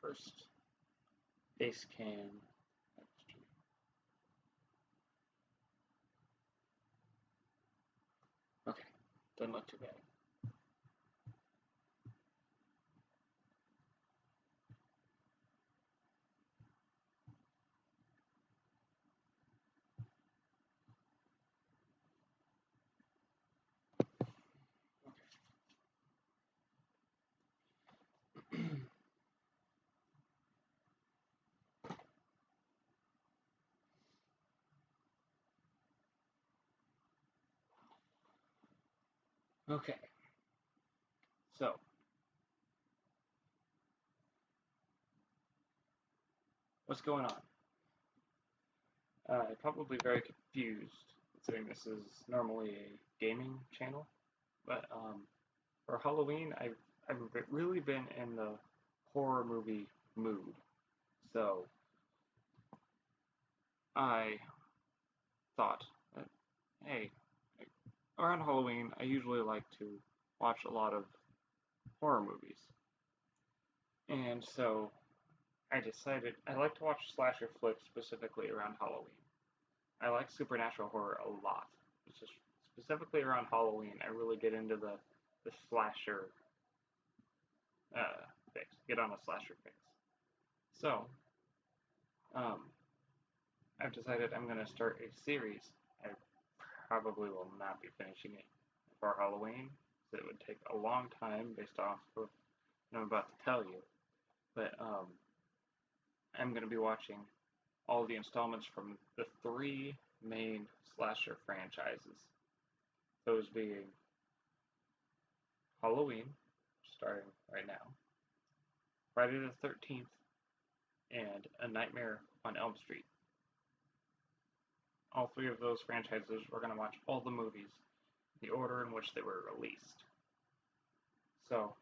first face cam. Okay, doesn't look too bad. Okay, so what's going on? Probably very confused, considering this is normally a gaming channel. But for Halloween, I've really been in the horror movie mood. So I thought that, hey, around Halloween, I usually like to watch a lot of horror movies. And so I decided I like to watch slasher flicks specifically around Halloween. I like supernatural horror a lot. It's just specifically around Halloween, I really get into the slasher fix, get on a slasher fix. So um, I've decided I'm going to start a series. I probably will not be finishing it for Halloween, so it would take a long time based off of what I'm about to tell you. But I'm going to be watching all the installments from the three main slasher franchises. Those being Halloween, starting right now, Friday the 13th, and A Nightmare on Elm Street. All three of those franchises, we're going to watch all the movies, the order in which they were released. So,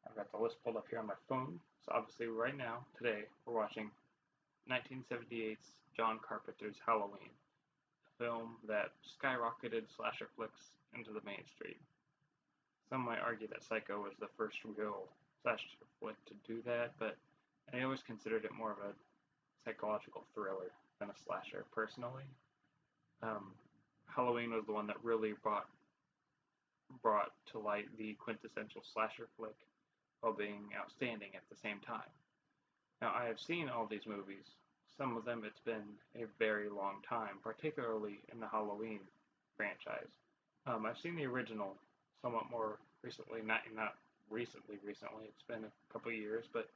I've got the list pulled up here on my phone. So obviously right now, today, we're watching 1978's John Carpenter's Halloween, a film that skyrocketed slasher flicks into the mainstream. Some might argue that Psycho was the first real slasher flick to do that, but I always considered it more of a psychological thriller than a slasher, personally. Um, Halloween was the one that really brought to light the quintessential slasher flick while being outstanding at the same time. Now, I have seen all these movies. Some of them it's been a very long time, particularly in the Halloween franchise. I've seen the original somewhat more recently, not recently. It's been a couple years, but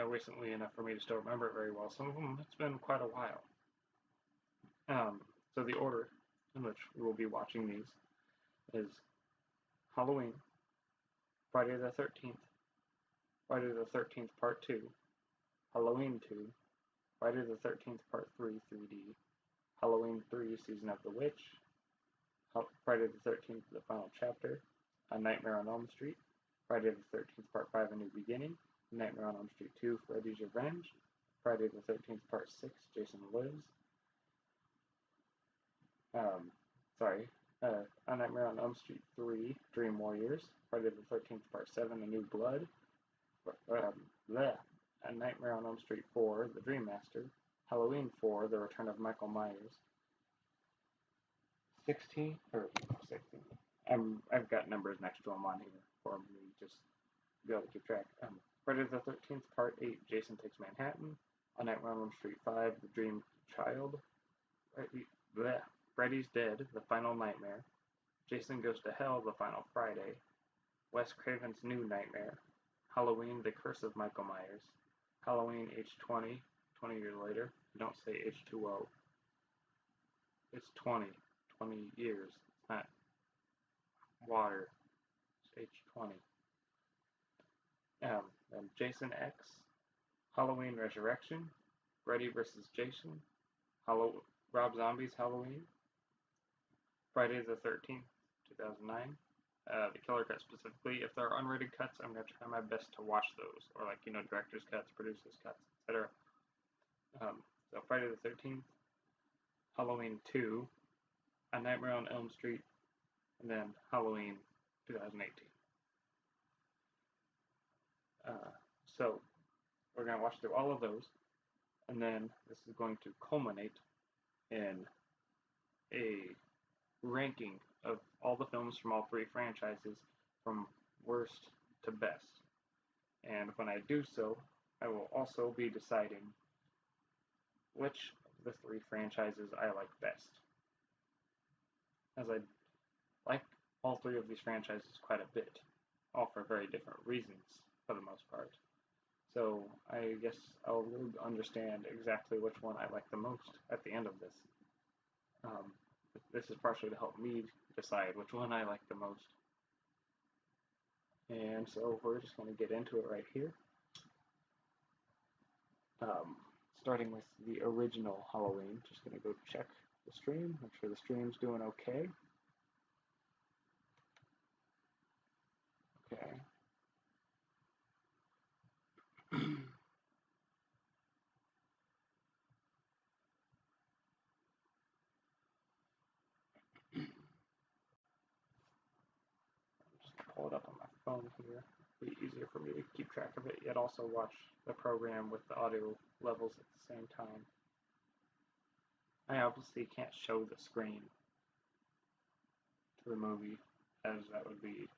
recently enough for me to still remember it very well. Some of them it's been quite a while. So the order in which we will be watching these is Halloween, Friday the 13th, Friday the 13th Part 2, Halloween 2, Friday the 13th Part 3 3D, Halloween 3 Season of the Witch, Friday the 13th The Final Chapter, A Nightmare on Elm Street, Friday the 13th Part 5 A New Beginning, Nightmare on Elm Street 2 Freddy's Revenge, Friday the 13th Part 6 Jason Lives, A Nightmare on Elm Street 3 Dream Warriors, Friday the 13th Part 7 A New Blood, A Nightmare on Elm Street 4 The Dream Master, Halloween 4 The Return of Michael Myers, 16 or 16. I've got numbers next to them on here for me just to be able to keep track. Friday the 13th Part 8 Jason Takes Manhattan, A Nightmare on Elm Street 5 The Dream Child, Freddy's Dead The Final Nightmare, Jason Goes to Hell The Final Friday, Wes Craven's New Nightmare, Halloween The Curse of Michael Myers, Halloween H20, 20 years later. Don't say H2O. It's 20 years. It's not water. It's H20. And Jason X, Halloween Resurrection, Freddy vs. Jason, Rob Zombie's Halloween, Friday the 13th, 2009. The killer cut specifically. If there are unrated cuts, I'm going to try my best to watch those, or director's cuts, producers cuts, etc. So Friday the 13th, Halloween 2, A Nightmare on Elm Street, and then Halloween 2018. So we're going to watch through all of those, and then this is going to culminate in a ranking of all the films from all three franchises from worst to best. And when I do so, I will also be deciding which of the three franchises I like best, as I like all three of these franchises quite a bit, all for very different reasons for the most part. So I guess I'll understand exactly which one I like the most at the end of this. Um, this is partially to help me decide which one I like the most. And so we're just going to get into it right here. Um, Starting with the original Halloween, just going to go check the stream, make sure the stream's doing okay. Okay. Just pull it up on my phone here. It'll be easier for me to keep track of it, yet also watch the program with the audio levels at the same time. I obviously can't show the screen to the movie, as that would be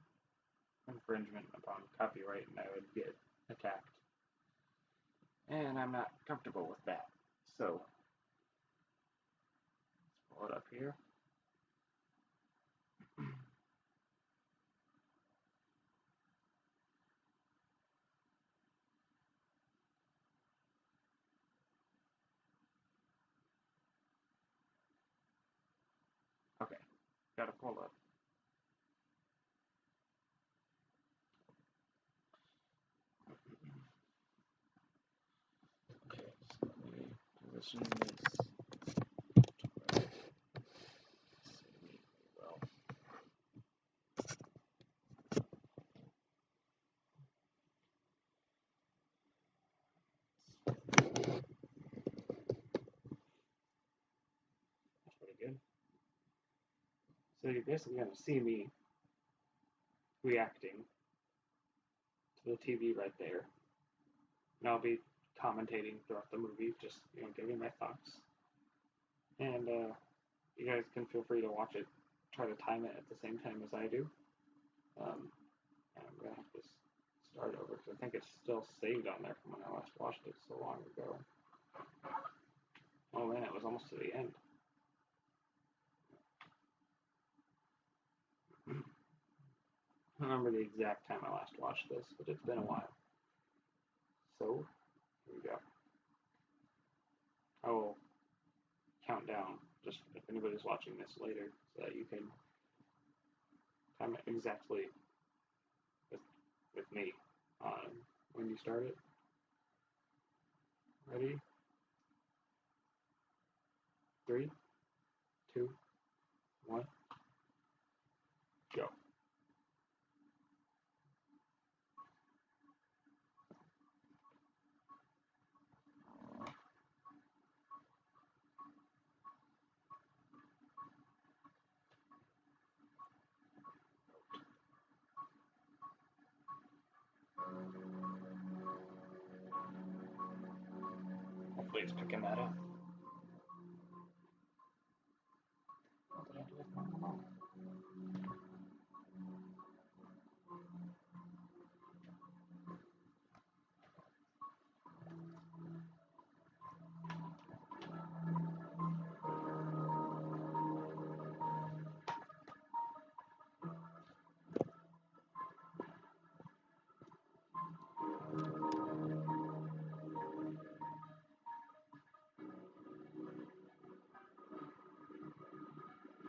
infringement upon copyright and I would get attacked. And I'm not comfortable with that. So, let's pull it up here. Okay, gotta pull up. Okay, so let me position this. Well, that's pretty good. So you're basically gonna see me reacting to the TV right there, and I'll be commentating throughout the movie, just giving my thoughts. And you guys can feel free to watch it, try to time it at the same time as I do. I'm gonna have to start over because I think it's still saved on there from when I last watched it so long ago. Oh man, it was almost to the end. I don't remember the exact time I last watched this, but it's been a while. So, here we go. I will count down just if anybody's watching this later so that you can time it exactly with me on when you start it. Ready? 3, 2, 1, go. Hopefully it's picking that up.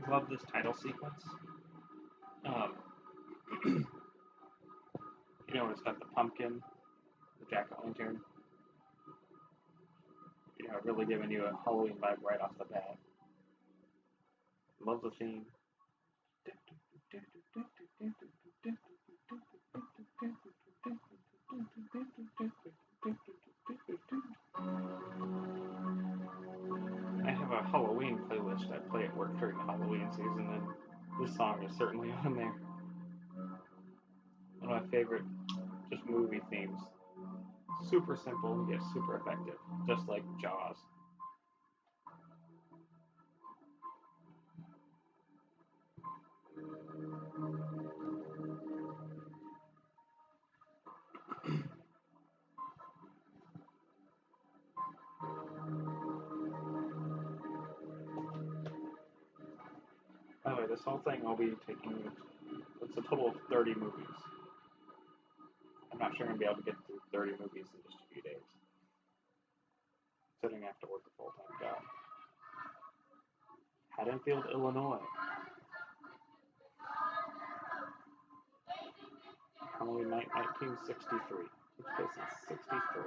Love this title sequence. Um, it's got the pumpkin, the jack-o'-lantern, really giving you a Halloween vibe right off the bat. Love the theme. I have a Halloween playlist I play at work during the Halloween season, and this song is certainly on there. One of my favorite just movie themes. Super simple and yet super effective, just like Jaws. By the way, this whole thing I'll be taking, it's a total of 30 movies. I'm not sure I'm going to be able to get through 30 movies in just a few days. Considering I have to work a full-time job. Haddonfield, Illinois. Halloween night, 1963. Takes place in 63.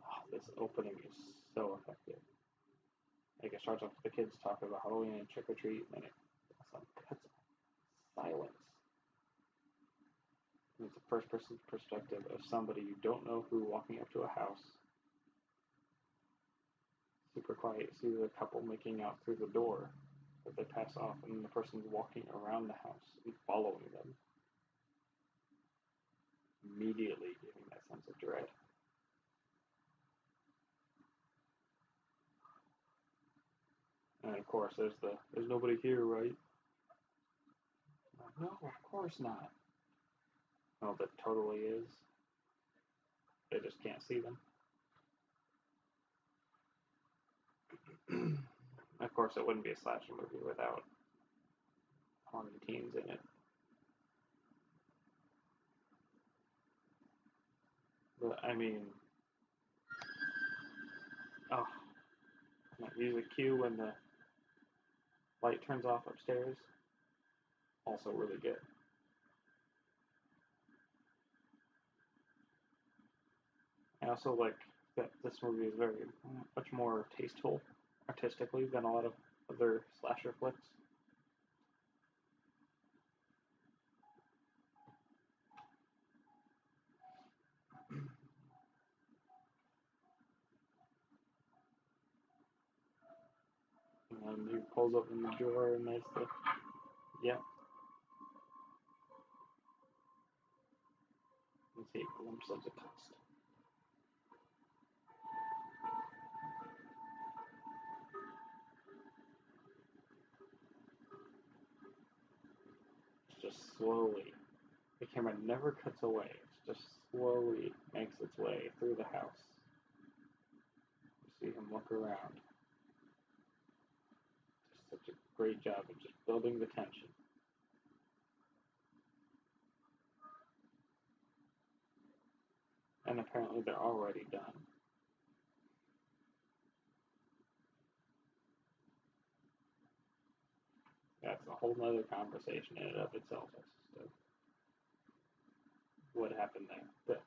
Oh, this opening is so effective. Like it starts off with the kids talking about Halloween and trick or treat, and it cuts silence. And it's a first person perspective of somebody you don't know who walking up to a house. Super quiet, see the couple making out through the door that they pass off, and the person's walking around the house and following them. Immediately giving that sense of dread. And of course, there's nobody here, right? No, of course not. No, that totally is. They just can't see them. Of course, it wouldn't be a slasher movie without horny teens in it. But I mean, oh, that music cue when the light turns off upstairs, also really good. I also like that this movie is very much more tasteful artistically than a lot of other slasher flicks. And he pulls open the drawer and there's the, yeah. You see a glimpse of the cost. It's just slowly. The camera never cuts away. It just slowly makes its way through the house. You see him look around. Just such a great job of just building the tension. And apparently they're already done. That's a whole nother conversation in and of itself as to what happened there. But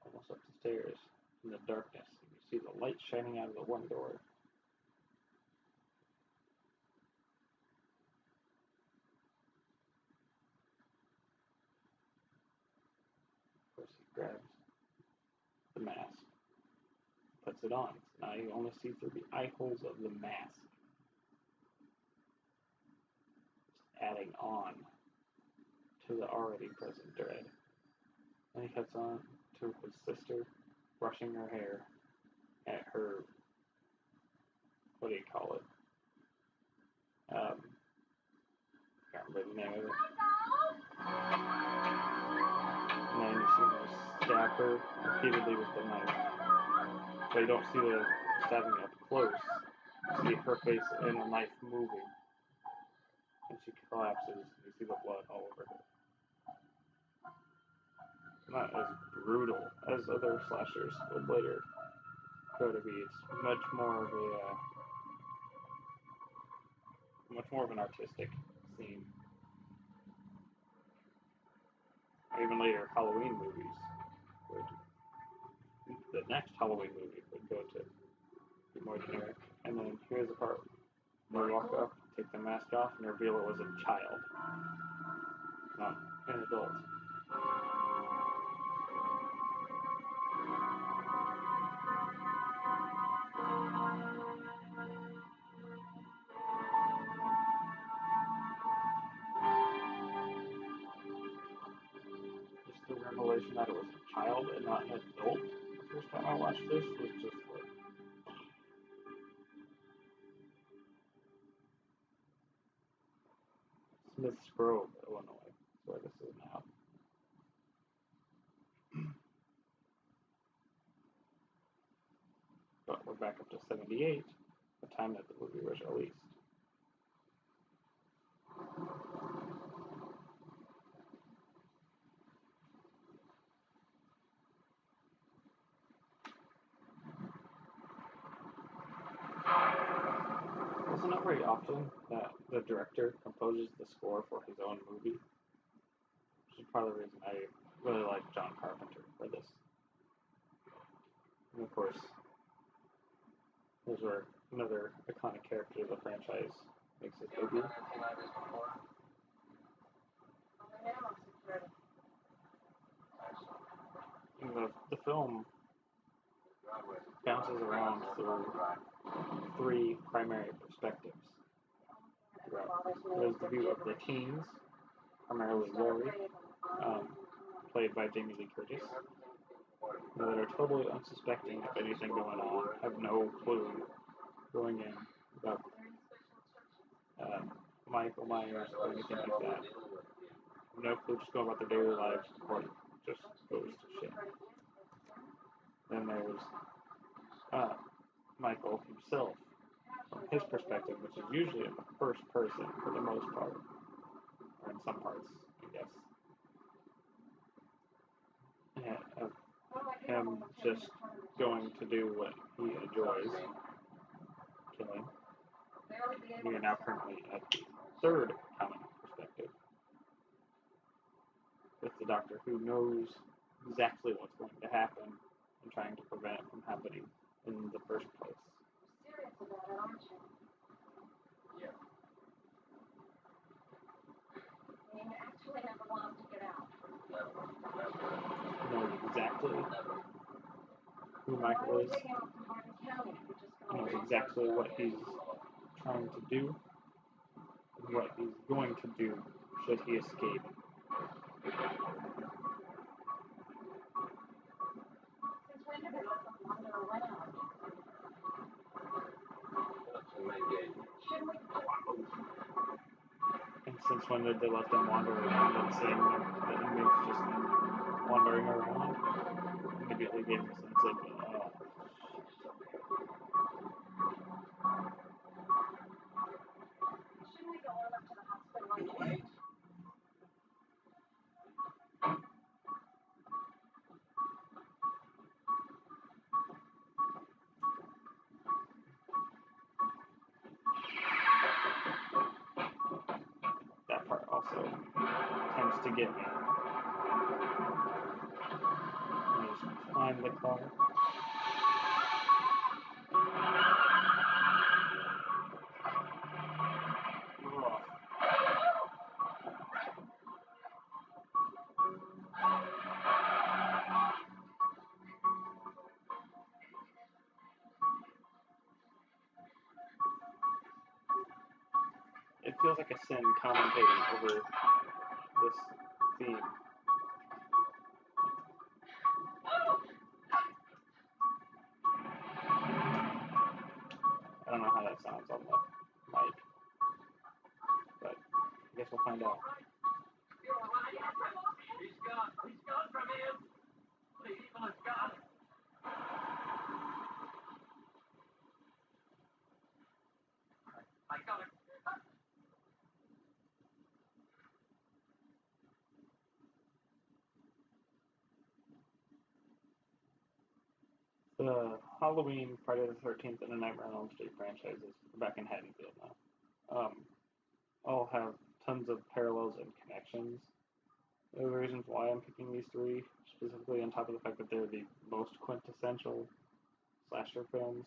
almost up the stairs in the darkness, and you see the light shining out of the one door. Of course, he grabs the mask, puts it on. So now you only see through the eye holes of the mask, adding on to the already present dread. Then he cuts on to his sister brushing her hair at her, what do you call it? Can't remember the name of it. And then you see her stab her repeatedly with the knife. But you don't see the stabbing up close. You see her face and the knife moving. And she collapses, and you see the blood all over her. Not as brutal as other slashers would later go to be. It's much more of an artistic scene. Even later Halloween movies would, the next Halloween movie would go to be more generic. And then here's the part where you walk up, take the mask off, and reveal it was a child. Not an adult. Just the revelation that it was a child and not an adult the first time I watched this was just like Smiths Grove, Illinois, is where this is now. But we're back up to 78, the time that the movie was released. It's not very often that the director composes the score for his own movie, which is part of the reason I really like John Carpenter for this. And of course, those were another iconic character of the franchise makes his debut. And the film bounces around through three primary perspectives. There's the view of the teens, primarily Rory, played by Jamie Lee Curtis, that are totally unsuspecting of anything going on, have no clue going in about Michael Myers or anything like that. No clue, just going about their daily lives before it just goes to shit. Then there's Michael himself, from his perspective, which is usually in the first person for the most part, or in some parts, I guess. Yeah, him just going to do what he enjoys, killing. We are now currently at the third common perspective, with the Doctor who knows exactly what's going to happen and trying to prevent it from happening in the first place. Serious about it, aren't you? Yeah. You actually never want him to get out. Knows exactly who Michael is. Knows exactly what he's trying to do and what he's going to do should he escape. Since when did they let them wander around? Shouldn't we? And since when did they let them wander around and seeing the inmates just wandering around? Immediately gave me a sense of, Shouldn't we go on up to the hospital and wait? that part also tends to get me. I just climb the car. It feels like a sin commentating over this theme. I don't know how that sounds on the mic, but I guess we'll find out. He's gone. He's gone from him. The evil is gone. I got him. The Halloween, Friday the 13th, and the Nightmare on Elm Street franchises are back in Haddonfield now. All have tons of parallels and connections. The reasons why I'm picking these three, specifically on top of the fact that they're the most quintessential slasher films.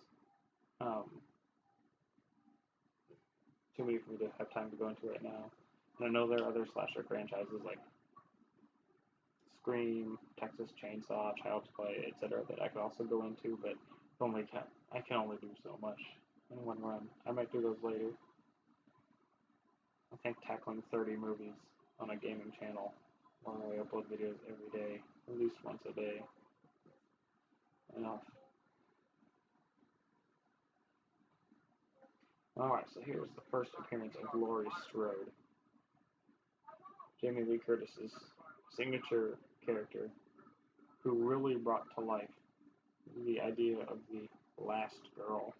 Too many for me to have time to go into right now. And I know there are other slasher franchises like Scream, Texas Chainsaw, Child's Play, etc. that I could also go into, but I can only do so much in one run. I might do those later. I think tackling 30 movies on a gaming channel while I upload videos every day, at least once a day, enough. Alright, so here's the first appearance of Laurie Strode. Jamie Lee Curtis's signature character, who really brought to life the idea of the last girl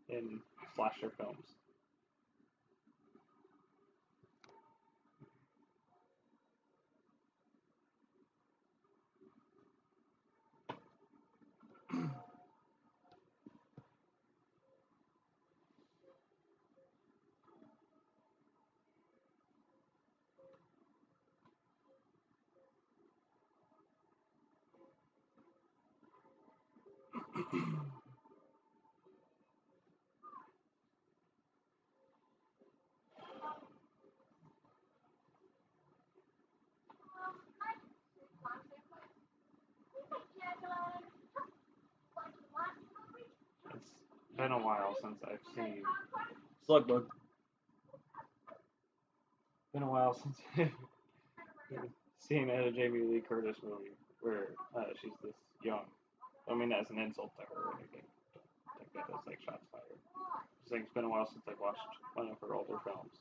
in slasher films. It's been a while since I've seen Slugbug. been a while since I've seen a Jamie Lee Curtis movie where she's this young. I mean, that's an insult to her or anything. Take that as like shots fired. Just think it's been a while since I've watched one of her older films.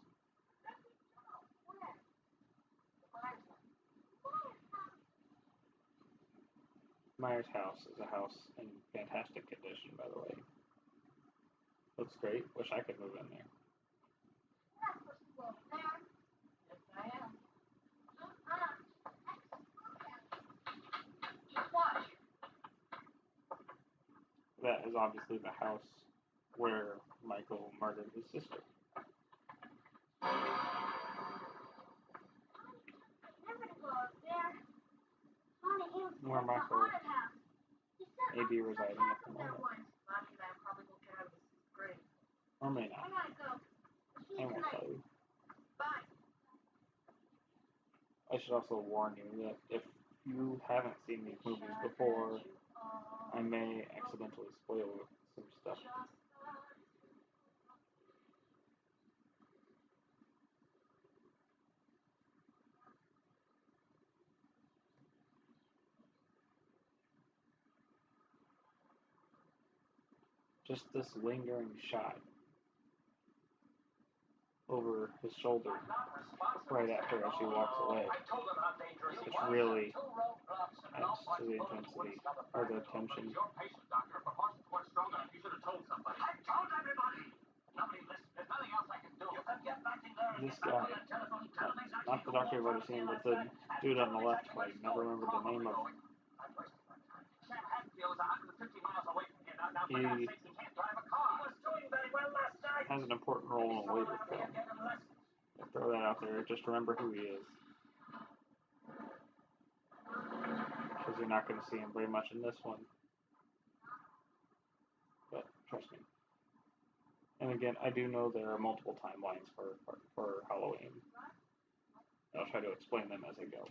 Myers house is a house in fantastic condition, by the way. Looks great. Wish I could move in there. That is obviously the house where Michael murdered his sister. Where Michael may be residing at the moment. Or may not. I won't tell you. I should also warn you that if you haven't seen these movies before, I may accidentally spoil some stuff. Just this lingering shot over his shoulder right at her as she walks away. It really adds to the intensity or the tension. This guy, not the doctor I've already seen, but the dude on the left, who I never remember the name of. He has an important role in a later film. I'll throw that out there. Just remember who he is. Because you're not going to see him very much in this one. But trust me. And again, I do know there are multiple timelines for Halloween. I'll try to explain them as I go.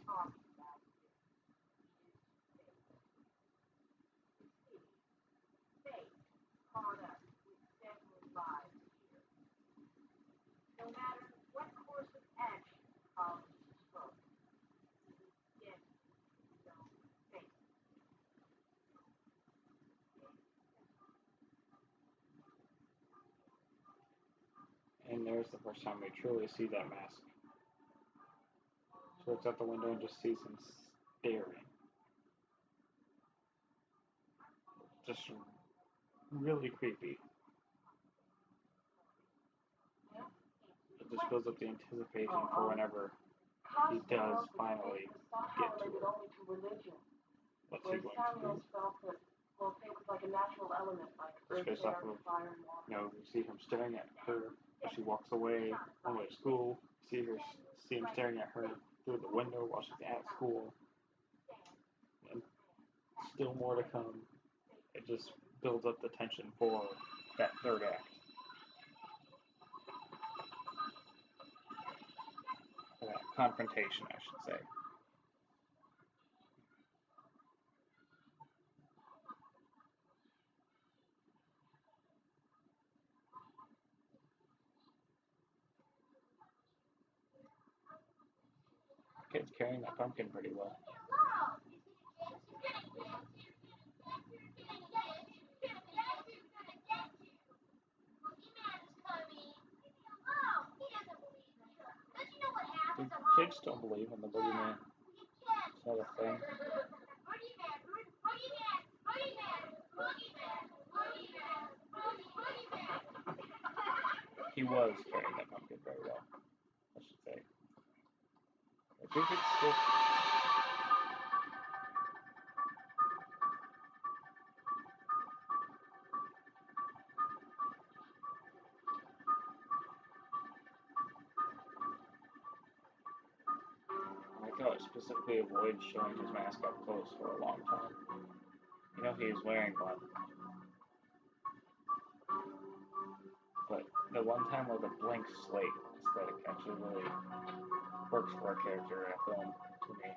And there's the first time we truly see that mask. She looks out the window and just sees him staring. Just really creepy. It just builds up the anticipation for whenever he does finally get to her. What's he going to do? Just based off of, you see him staring at her as she walks away on the way to school. See him staring at her through the window while she's at school. And still more to come. It just builds up the tension for that third act. Or that confrontation, I should say. kid's carrying that pumpkin pretty well. Do kids still believe in the boogeyman? Is that a thing? He was carrying that pumpkin very well, I should say. I think it's still... I thought it specifically avoids showing his mask up close for a long time. You know he was wearing one. But the one time where the blank slate aesthetic actually really works for a character in a film to me.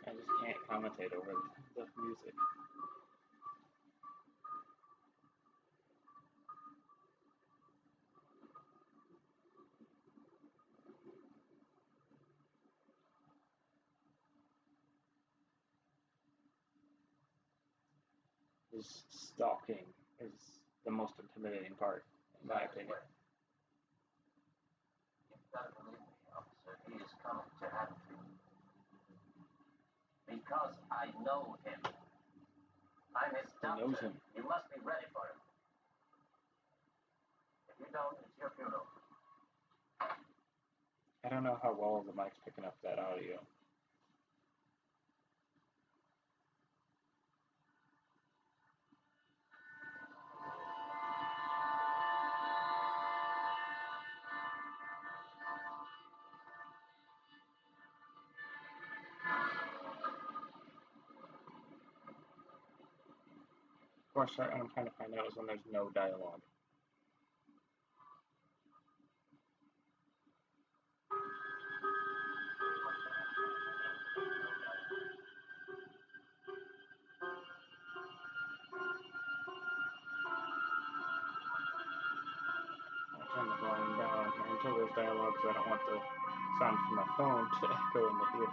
I just can't commentate over the music. His stalking is the most intimidating part, in my opinion. You've got to believe me, officer. He is coming to Haddonfield. Because I know him. I'm his doctor. He knows him. You must be ready for him. If you don't, it's your funeral. I don't know how well the mic's picking up that audio. Of course, what I'm trying to find out is when there's no dialogue. I'll turn the volume down here until there's dialogue because I don't want the sound from my phone to echo into here.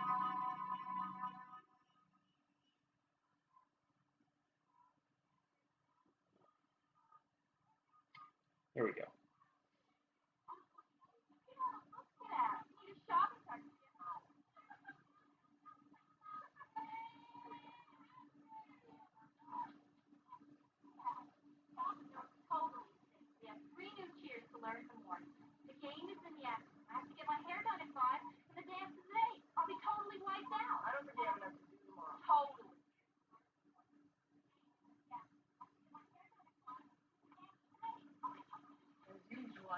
Here we go.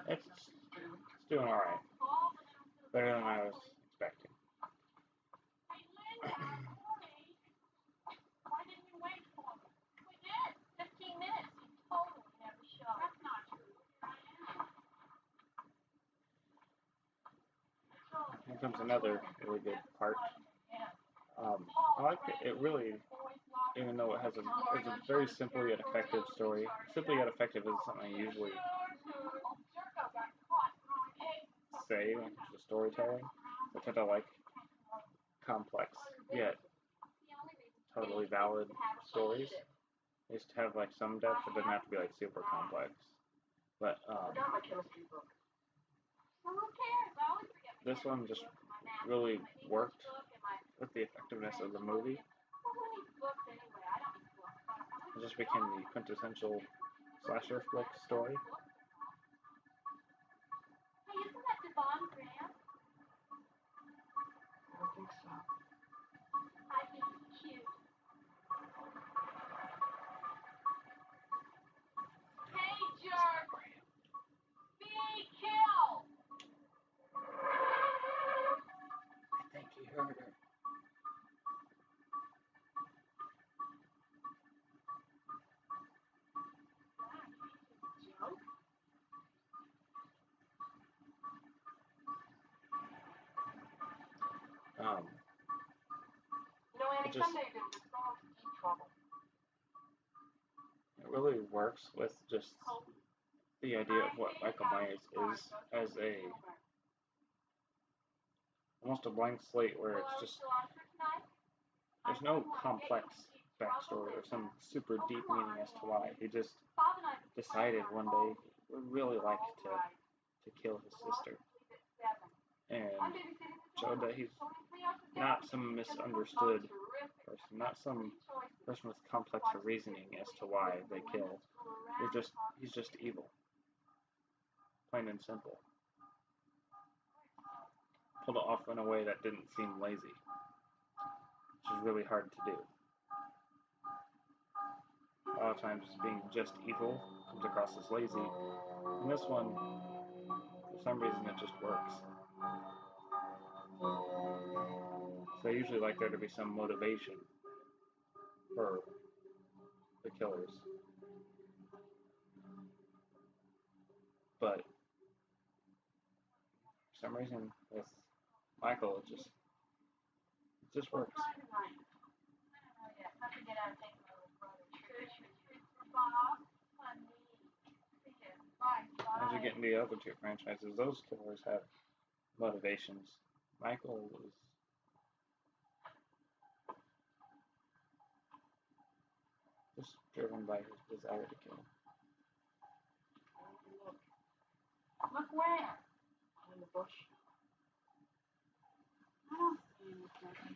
It's doing alright. Better than I was expecting. Why didn't you wait for me? We did. 15 minutes. You totally never showed. That's not true. Here comes another really good part. I like it. It really, even though it's a very simple yet effective story. Simple yet effective is something I usually say when it comes to storytelling. I tend to like complex yet totally valid stories. It used to have like some depth. It doesn't have to be like super complex. But this one just really worked with the effectiveness of the movie. It just became the quintessential slasher flick story. Hey, isn't that Devon Graham? I don't think so. I think he's cute. Hey, jerk! Be killed! It just it really works with just the idea of what Michael Myers is as a almost a blank slate where it's just there's no complex backstory or some super deep meaning as to why. He just decided one day he would really like to kill his sister and showed that he's not some misunderstood person, not some person with complex reasoning as to why they killed. He's just evil, plain and simple. Pulled it off in a way that didn't seem lazy, which is really hard to do. A lot of times being just evil comes across as lazy. In this one, for some reason it just works. So I usually like there to be some motivation for the killers. But for some reason with Michael it just works. As you get into the other two franchises, those killers have motivations. Michael was just driven by his desire to kill. Look where? In the bush. I don't see anything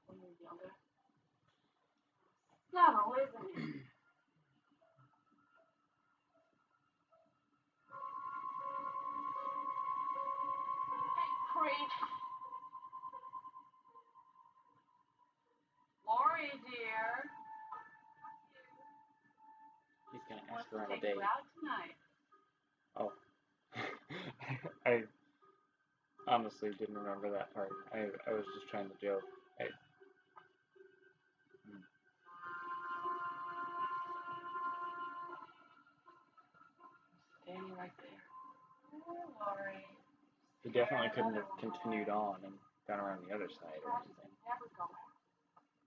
when you're younger. Subtle, isn't it? Hey, creep. Lori, dear. He's gonna ask her on a date. Out tonight. Oh. I honestly didn't remember that part. I was just trying to joke. Standing right there. Oh, Lori. He definitely couldn't have continued on and gone around the other side or anything. Never go out.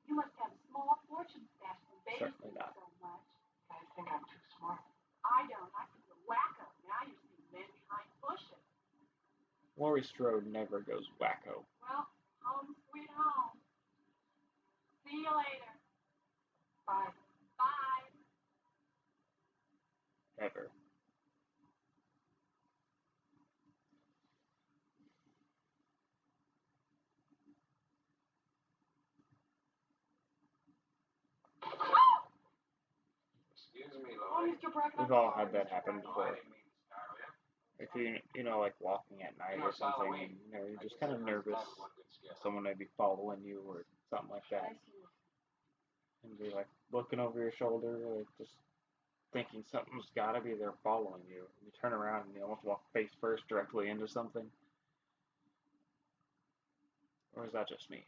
You must have a small fortune stashed in babies. Certainly not. So much. I think I'm too smart. I don't. I think you're wacko. Now you see men behind bushes. Laurie Strode never goes wacko. Well, home sweet home. See you later. Bye. Bye. Ever. Excuse me, Oh, Lloyd. Mr. Brackett. We've all had that happen No, before. I didn't mean to startle you. If you know, like walking at night or something, and you're just kind of nervous. Someone may be following you or something like that, and you're like looking over your shoulder, like just thinking something's got to be there following you. And you turn around and you almost walk face first directly into something. Or is that just me?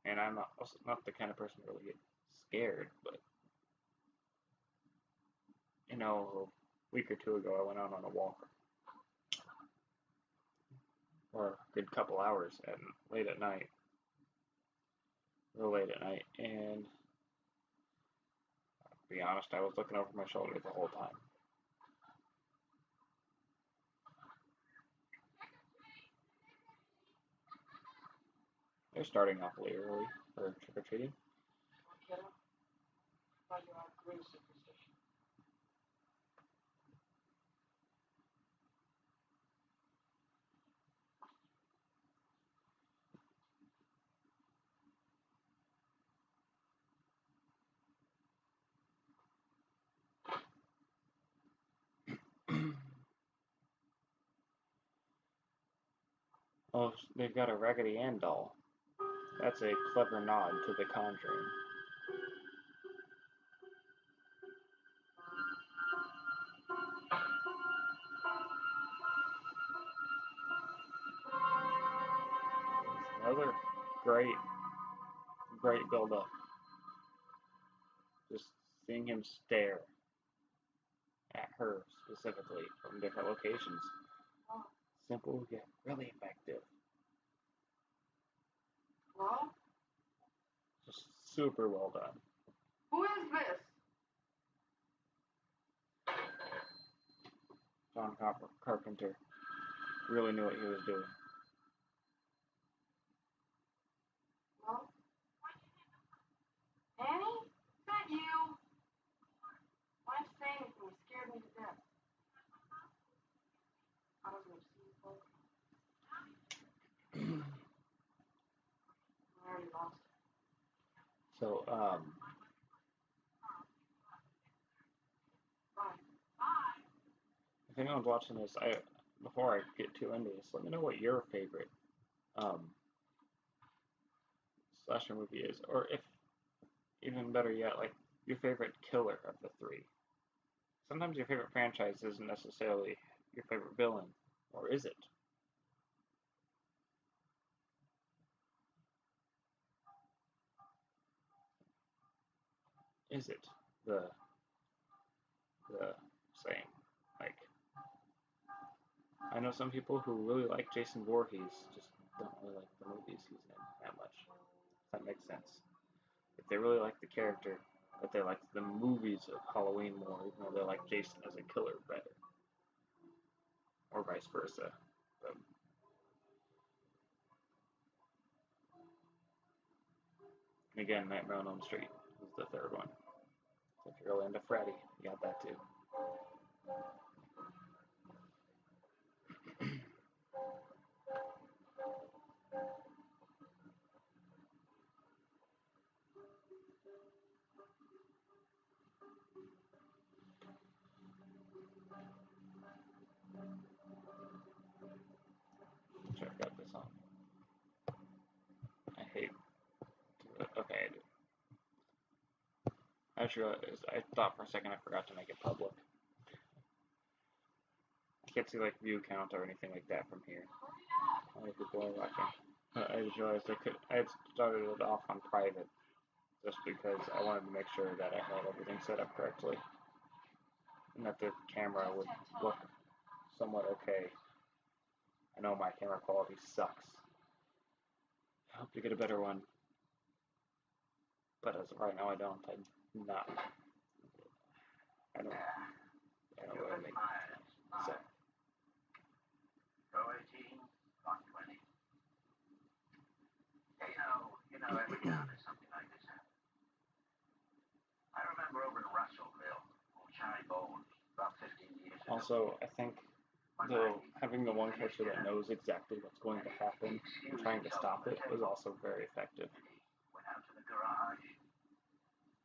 And I'm not the kind of person to really get scared, but you know, a week or two ago I went out on a walk for a good couple hours late at night, real late at night, and to be honest, I was looking over my shoulder the whole time. They're starting off way early for trick or treating. Kiddo, but you outgrew superstition. Oh, they've got a Raggedy Ann doll. That's a clever nod to The Conjuring. Another great build-up. Just seeing him stare at her specifically from different locations. Simple yet really effective. Well, Just super well done. Who is this? John Carpenter really knew what he was doing. Well, Annie? Is that you? Why didn't you say anything? You scared me to death. I was going to see you both. I already lost it. So, Bye. if anyone's watching this, before I get too into this, let me know what your favorite slasher movie is, or if even better yet, like your favorite killer of the three. Sometimes your favorite franchise isn't necessarily your favorite villain, or is it? Is it the same? Like, I know some people who really like Jason Voorhees, just don't really like the movies he's in that much. If that makes sense. If they really like the character, but they like the movies of Halloween more, even though they like Jason as a killer better, or vice versa. But, and again, Nightmare on Elm Street is the third one. So if you're really into Freddy, you got that too. Sure, I've got this on. I hate. Okay, I do. I thought for a second I forgot to make it public. I can't see like view count or anything like that from here. How many people are watching? I just realized I had started it off on private just because I wanted to make sure that I had everything set up correctly and that the camera would look somewhat okay. I know my camera quality sucks. I hope to get a better one, but as of right now I don't. I'm not. I don't really make so. Go 18, 120. You know, every town has something like this happen. I remember over in Russellville, old Charlie Bones, about 15 years ago. Also, I think having the one character that knows exactly what's going to happen and trying to stop it was also very effective. Went out to the garage.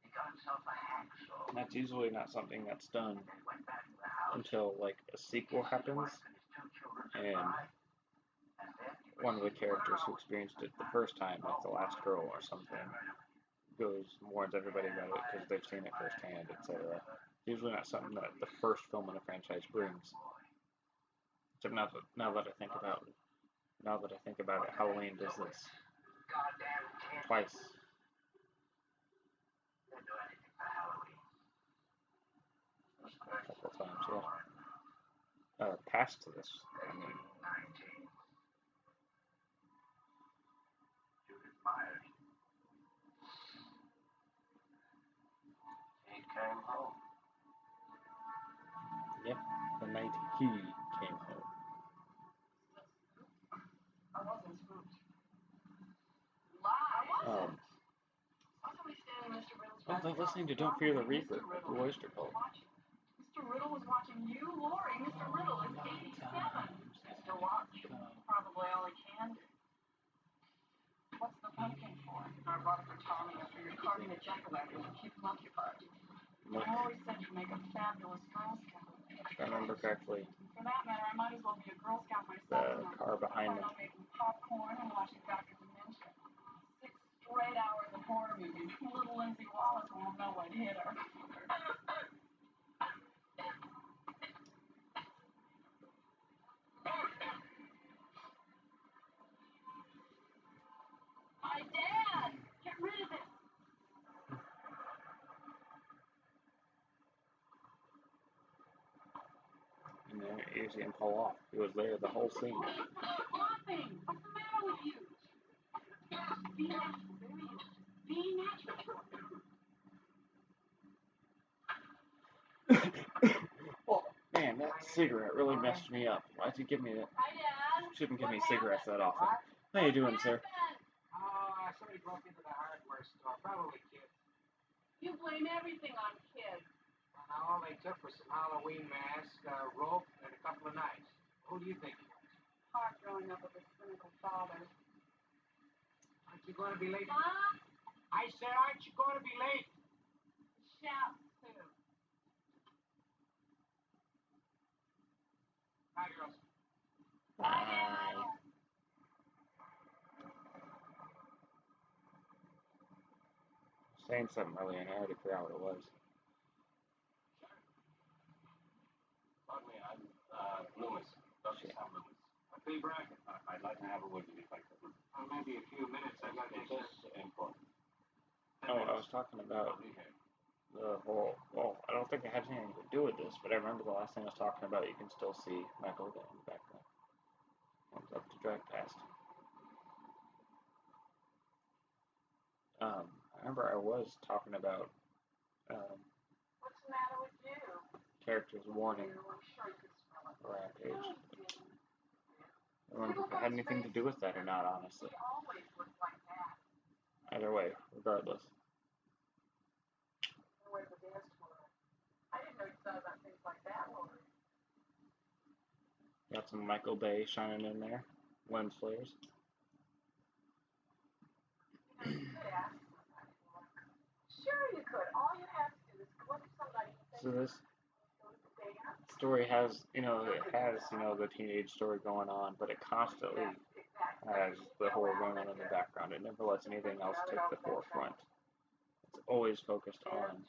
He got himself a hacksaw. And that's usually not something that's done And went back to the house. until like a sequel happens and one of the characters who experienced it the first time, like the last girl or something, warns everybody about it because they've seen it firsthand, etc. Usually not something that the first film in a franchise brings. Except now that I think about it, Halloween does this twice. A couple of times, yeah. Past this, I mean. He came home. Yep, the night he came home. I wasn't spooked. Lie. I wasn't. Somebody standing in Mr. Riddle's Well, they're listening to Don't Fear the Reaper, Blue Oyster Cult. Mr. Riddle was watching you, Lori. Mr. Riddle is 87. Still watch. Probably all he can do. What's the pumpkin for? I bought it for Tommy after you're carving a jack-o'-lantern to keep him occupied. I always said you'd make a fabulous Girl Scout. If I remember correctly, For that matter, I might as well be a Girl Scout myself. the car behind them. Making popcorn and watching Dr. Dementia. 6 straight hours of horror movies. Little Lindsay Wallace won't know what hit her. My dad! Get rid of it! And then you see him pull off. He was there the whole scene. Stop laughing! What's the matter with you? Be Be natural. Oh, man, that cigarette really messed me up. Why'd you give me that? Hi, Dad. Shouldn't give me What cigarettes that often. What? How you doing, sir? Somebody broke into the hardware store. Probably kids. You blame everything on kids. And all they took was some Halloween masks, rope, and a couple of knives. Who do you think it was? Hard growing up with a cynical father. Aren't you going to be late? Mom, I said, aren't you going to be late? shout too. Bye, girls. Bye, Dad. Saying something earlier and I already forgot what it was. Pardon me, I'm Loomis. Dr. Sam Loomis. Phil Brackett. I'd like to have a word with you if I could. Maybe a few minutes. I'd like to just important. Oh, I was talking about the whole, well, I don't think it had anything to do with this, but I remember the last thing I was talking about, you can still see Michael in the background. Comes up to drive past. I remember I was talking about What's the matter with you? characters warning I'm sure you could smell it. Rampage. I don't remember if it had anything to do with that or not, honestly. He always looks like that. Either way, regardless. No way the dance tour. I didn't know you thought about things like that, Lori. Got some Michael Bay shining in there. Lens flares. You know, you could ask somebody. Sure you could. All you have to do is go up to somebody and say, So this go to the dance. story has, the teenage story going on, but it constantly has the horror going on in the background. It never lets anything else take the forefront. It's always focused on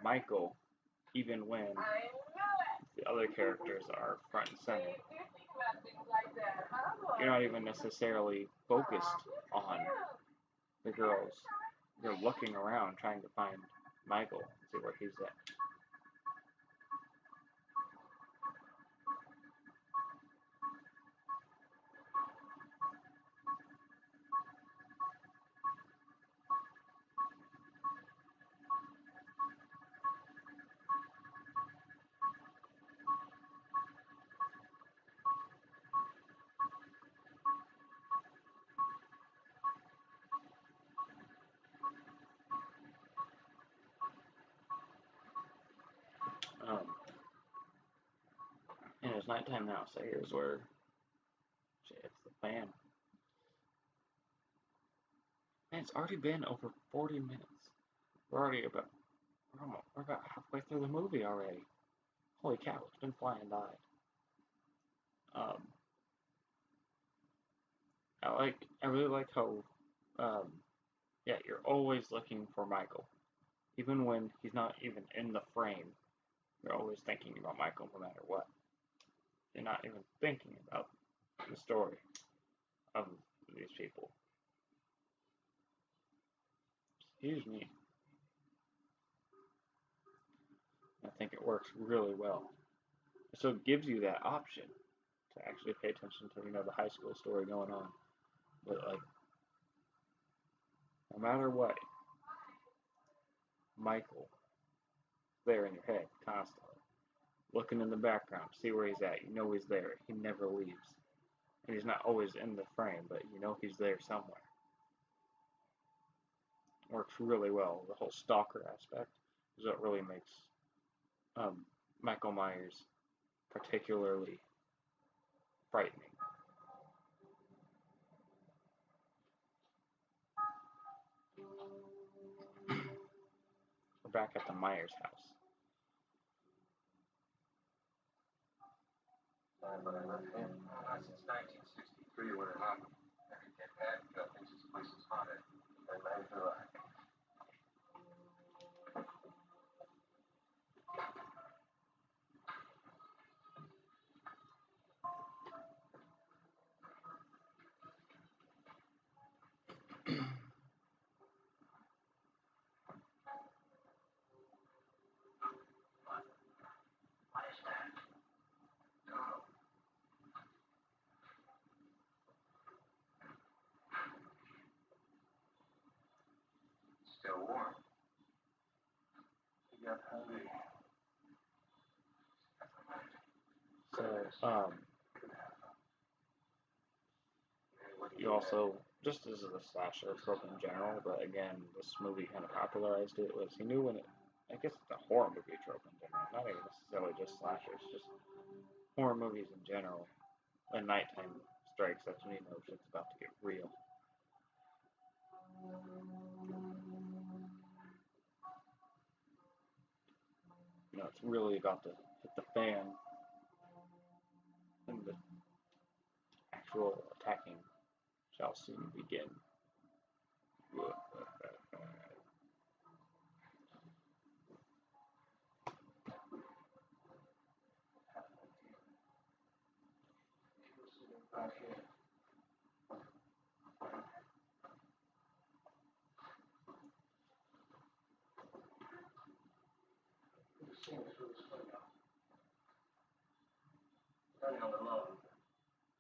Michael, even when I knew it. the other characters are front and center. You think about things like that, huh, Lori? You're not even necessarily focused on the girls. You're looking around trying to find Michael and see where he's at. And it's nighttime now, so here's where shit hits the fan. Man, it's already been over 40 minutes. We're about halfway through the movie already. Holy cow, it's been flying by. I really like how, you're always looking for Michael. Even when he's not even in the frame, you're always thinking about Michael no matter what. You're not even thinking about the story of these people. Excuse me. I think it works really well. So it gives you that option to actually pay attention to, the high school story going on. But, no matter what, Michael there in your head constantly. Looking in the background, see where he's at. You know he's there. He never leaves. And he's not always in the frame, but you know he's there somewhere. Works really well. The whole stalker aspect is what really makes Michael Myers particularly frightening. We're back at the Myers house. But I left him. Since 1963 when it happened. Every kid had thinks this place is haunted. And neither do I. What is that? No. still warm. He got hungry. So, you also, just as a slasher trope in general, but again, this movie kind of popularized it, was he knew when it, I guess it's a horror movie trope in general, not even necessarily just slashers, just horror movies in general. When nighttime strikes, that's when you know shit's about to get real. You know, it's really about to hit the fan, and the actual attacking shall soon begin. Right here. Seen through this window. Standing on the lawn.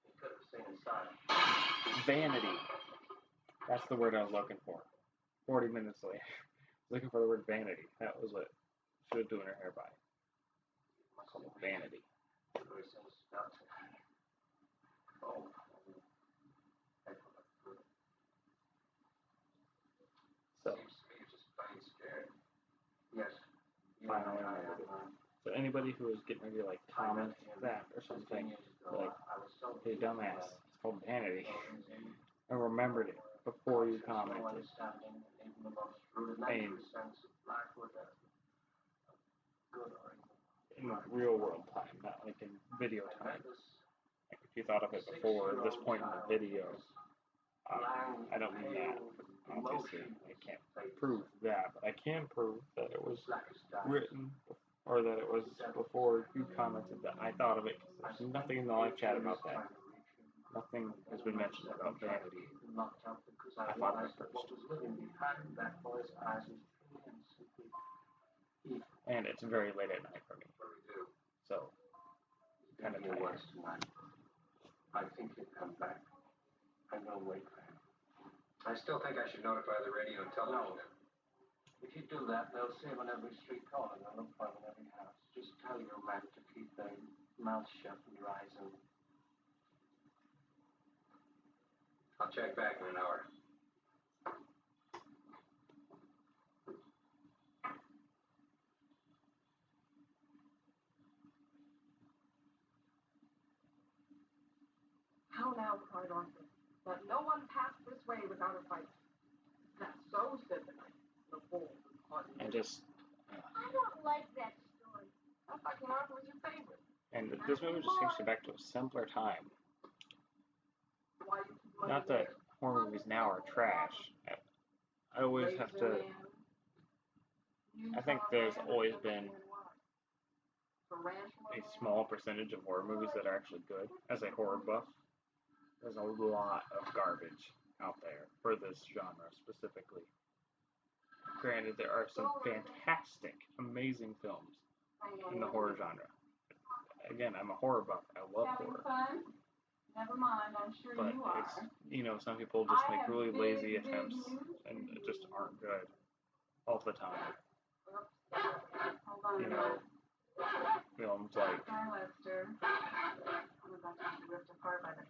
He could have seen inside. Vanity. That's the word I was looking for. 40 minutes later. Looking for the word vanity. That was what she was doing her hair by. Called it vanity. Oh. So, You're just plain scared. Yes. finally remembered it. So anybody who is getting ready to like comment that or something, like, hey dumbass, it's called vanity. I remembered it before you commented. I mean, in real world time, not like in video time. Like if you thought of it before this point in the video, I don't mean that. Obviously, I can't prove that, but I can prove that it was written or that it was before you commented that I thought of it, because there's nothing in the live chat about that. Nothing has been mentioned about vanity. I thought of it first. And it's very late at night for me. So, kind of tired. I think he'll come back. I'm gonna wait for him. I still think I should notify the radio and television. No. If you do that, they'll see him on every street corner. They'll look for him in every house. Just tell your men to keep their mouths shut and your eyes open. I'll check back in an hour. How now, cried Arthur. Let no one pass this way without a fight. That's so said the knight. The bold and haughty. I just. I don't like that story. I thought King Arthur was your favorite. And this movie just seems to go back to a simpler time. Why you keep money Not that horror movies now are trash. I always have to. I think there's always been a small percentage of horror movies that are actually good. As a horror buff, there's a lot of garbage out there for this genre specifically. Granted, there are some fantastic, amazing films in the horror genre. Again, I'm a horror buff. I love horror. Never mind, I'm sure But you are. it's, you know, some people just make really lazy attempts and just aren't good all the time. You know, films like,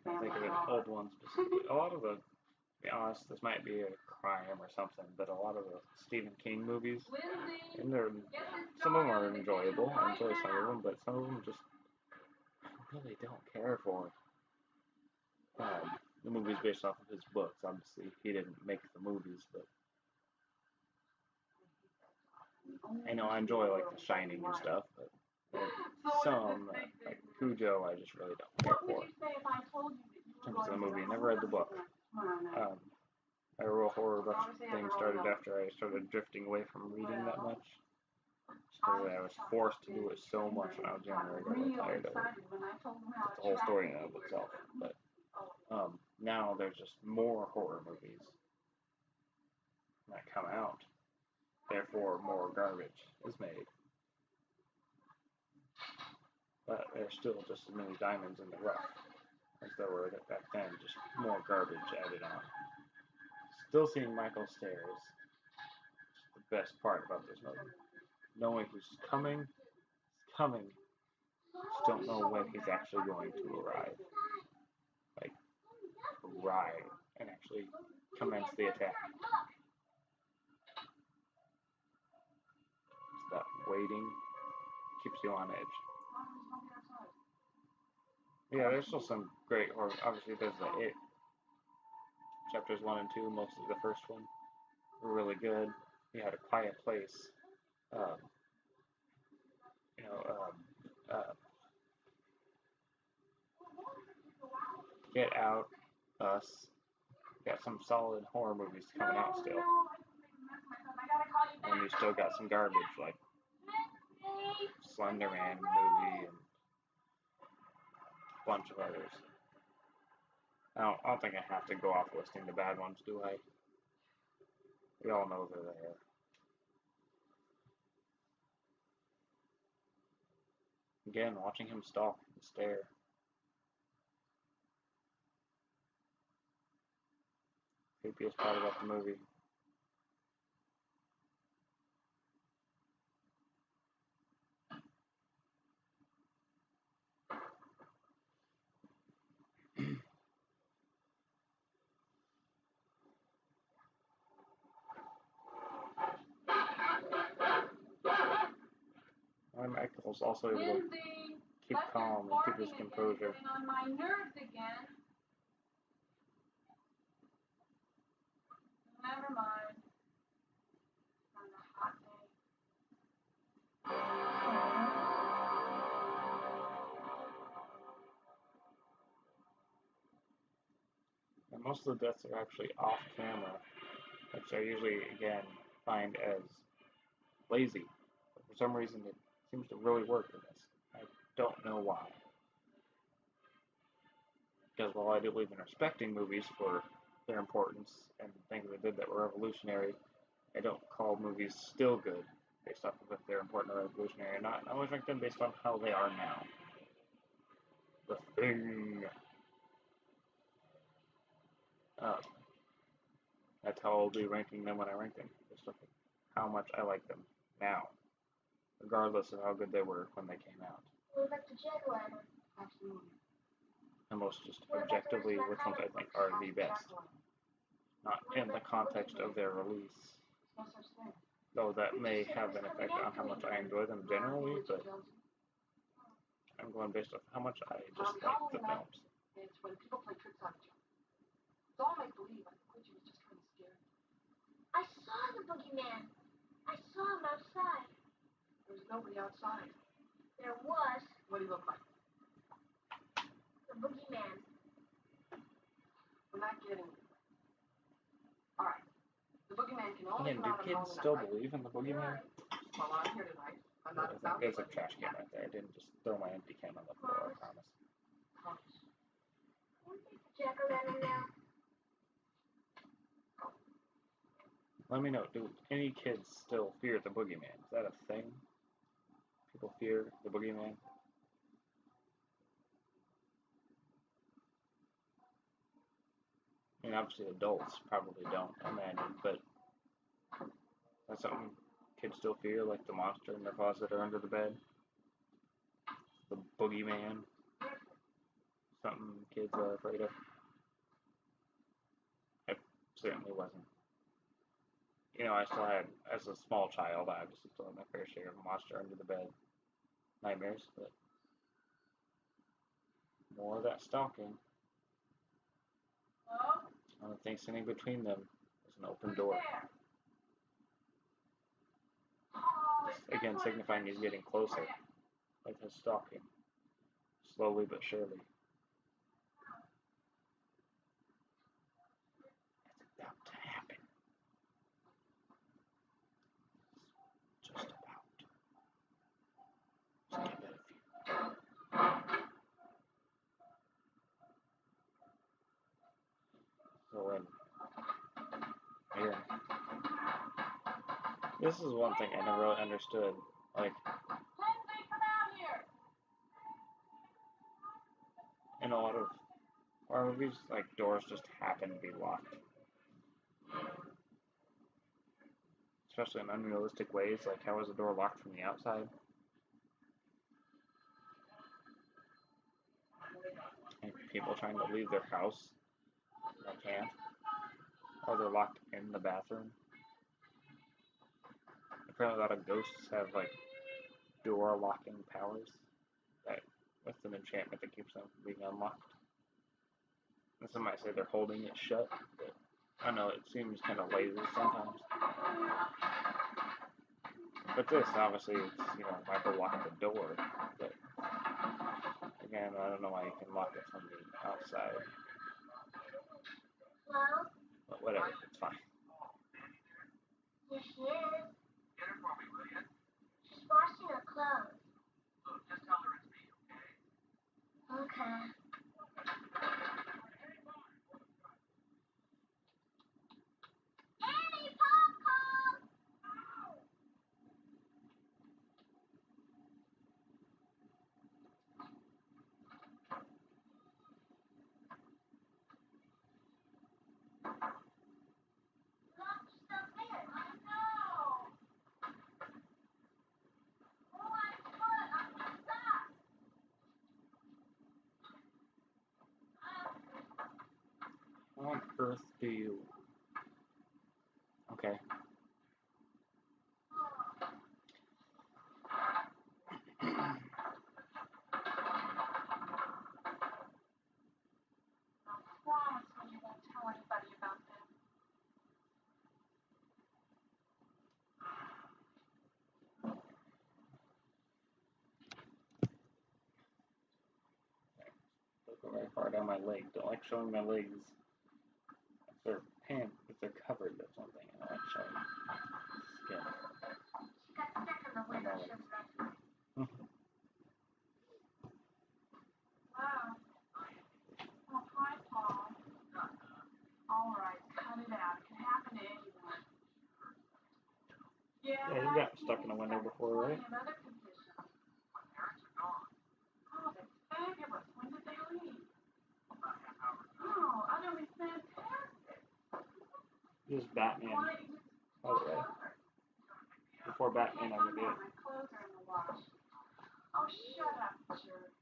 think of an old one specifically. A lot of the, to be honest, this might be a crime or something, but a lot of the Stephen King movies, and some of them are enjoyable. I enjoy some of them, but some of them just I really don't care for. The movies based off of his books. Obviously, he didn't make the movies, but I know I enjoy like The Shining and stuff, but some like Cujo, I just really don't care for. In terms of the movie, I never read the book. My real horror buff thing started after I started drifting away from reading that much. Because I was forced to do it so much when I was younger, I got really tired of it. It's a whole story in and of itself. But now there's just more horror movies that come out. Therefore, more garbage is made. But there's still just as many diamonds in the rough as there were back then. Just more garbage added on. Still seeing Michael Stairs. best part about this movie. Knowing who's coming, he's coming. Just don't know when he's actually going to arrive. Like, arrive and actually commence the attack. It's that waiting keeps you on edge. Yeah, there's still some great horror. Obviously, there's the It. Chapters 1 and 2, mostly the first one, were really good. You had A Quiet Place. Um, you know, Get Out, Us. Got some solid horror movies coming out still. And you still got some garbage like Slender Man movie and a bunch of others. I don't think I have to go off listing the bad ones, do I? We all know they're there. Again, watching him stalk and stare. Creepiest part about the movie. And Michael's also able to keep calm and keep his composure. On my nerves again. Never mind. On a hot And most of the deaths are actually off camera, which I usually, again, find as lazy. But for some reason, it seems to really work in this. I don't know why. Because while I do believe in respecting movies for their importance and things they did that were revolutionary, I don't call movies still good based off of if they're important or revolutionary or not. I always rank them based on how they are now. The Thing. That's how I'll be ranking them when I rank them, based off of how much I like them now, regardless of how good they were when they came out. What about the Jaguar? Absolutely. And most just objectively, which ones I think are the best, not in the context of their release. No such thing. Though that may have an effect on how much I enjoy them generally, but I'm going based off how much I just like the films. It's when people play tricks on each other. It's all make believe. I think Richie was just kind of scared. I saw the boogeyman. I saw him outside. There was nobody outside. There was What do you look like? the boogeyman. We're not getting it. All right. The boogeyman can only Again, come do out kids alone still at night. believe in the boogeyman? Well, I'm here tonight. I'm not about There's a trash can right there. I didn't just throw my empty can on the floor, I promise. Jack-o'-lantern now. Let me know, do any kids still fear the boogeyman? Is that a thing? People fear the boogeyman? I mean, obviously adults probably don't, I imagine, but that's something kids still fear, like the monster in their closet or under the bed? The boogeyman? Something kids are afraid of? I certainly wasn't. You know, I still had, as a small child, I obviously still had my fair share of monster under the bed nightmares, but more of that stalking. Hello? Only thing standing between them is an open door. Again, signifying he's getting closer, like his stalking, slowly but surely. It's about to happen. Just about. Just give it a few. So here. This is one thing I never really understood. Like, Lindsay, come out here. in a lot of horror movies, like, doors just happen to be locked. especially in unrealistic ways, like how is the door locked from the outside? And people trying to leave their house, they can't, or they're locked in the bathroom. Apparently, a lot of ghosts have like door locking powers that, with an enchantment that keeps them from being unlocked. And some might say they're holding it shut, but I don't know, it seems kind of lazy sometimes. But this, obviously, it's, Michael locked the door, but again, I don't know why you can lock it from the outside. Hello? But whatever, it's fine. Here she is. Get her for me, will you? She's washing her clothes. Look, just tell her it's me, okay? Okay. Annie, popcorn! Locked yourself in. I know. Oh, my foot. I'm stuck. How on earth do you... Okay. Promise me you won't tell anybody about this. Go very far down my leg. Don't like showing my legs. If they're if they're covered, that's one thing. I don't like showing skin. She got stuck in the window. She was rescued. Wow. Oh, hi, Paul. All right, cut it out. It can happen to anyone. Yeah, you got stuck in a window before, right? Plenty of other conditions. My parents are gone. Oh, that's fabulous. When did they leave? About half hour ago. Oh, utterly fantastic. Just Batman, Why don't you just by the way. Before Batman ever did. My clothes are in the wash. Oh, shut up, jerk.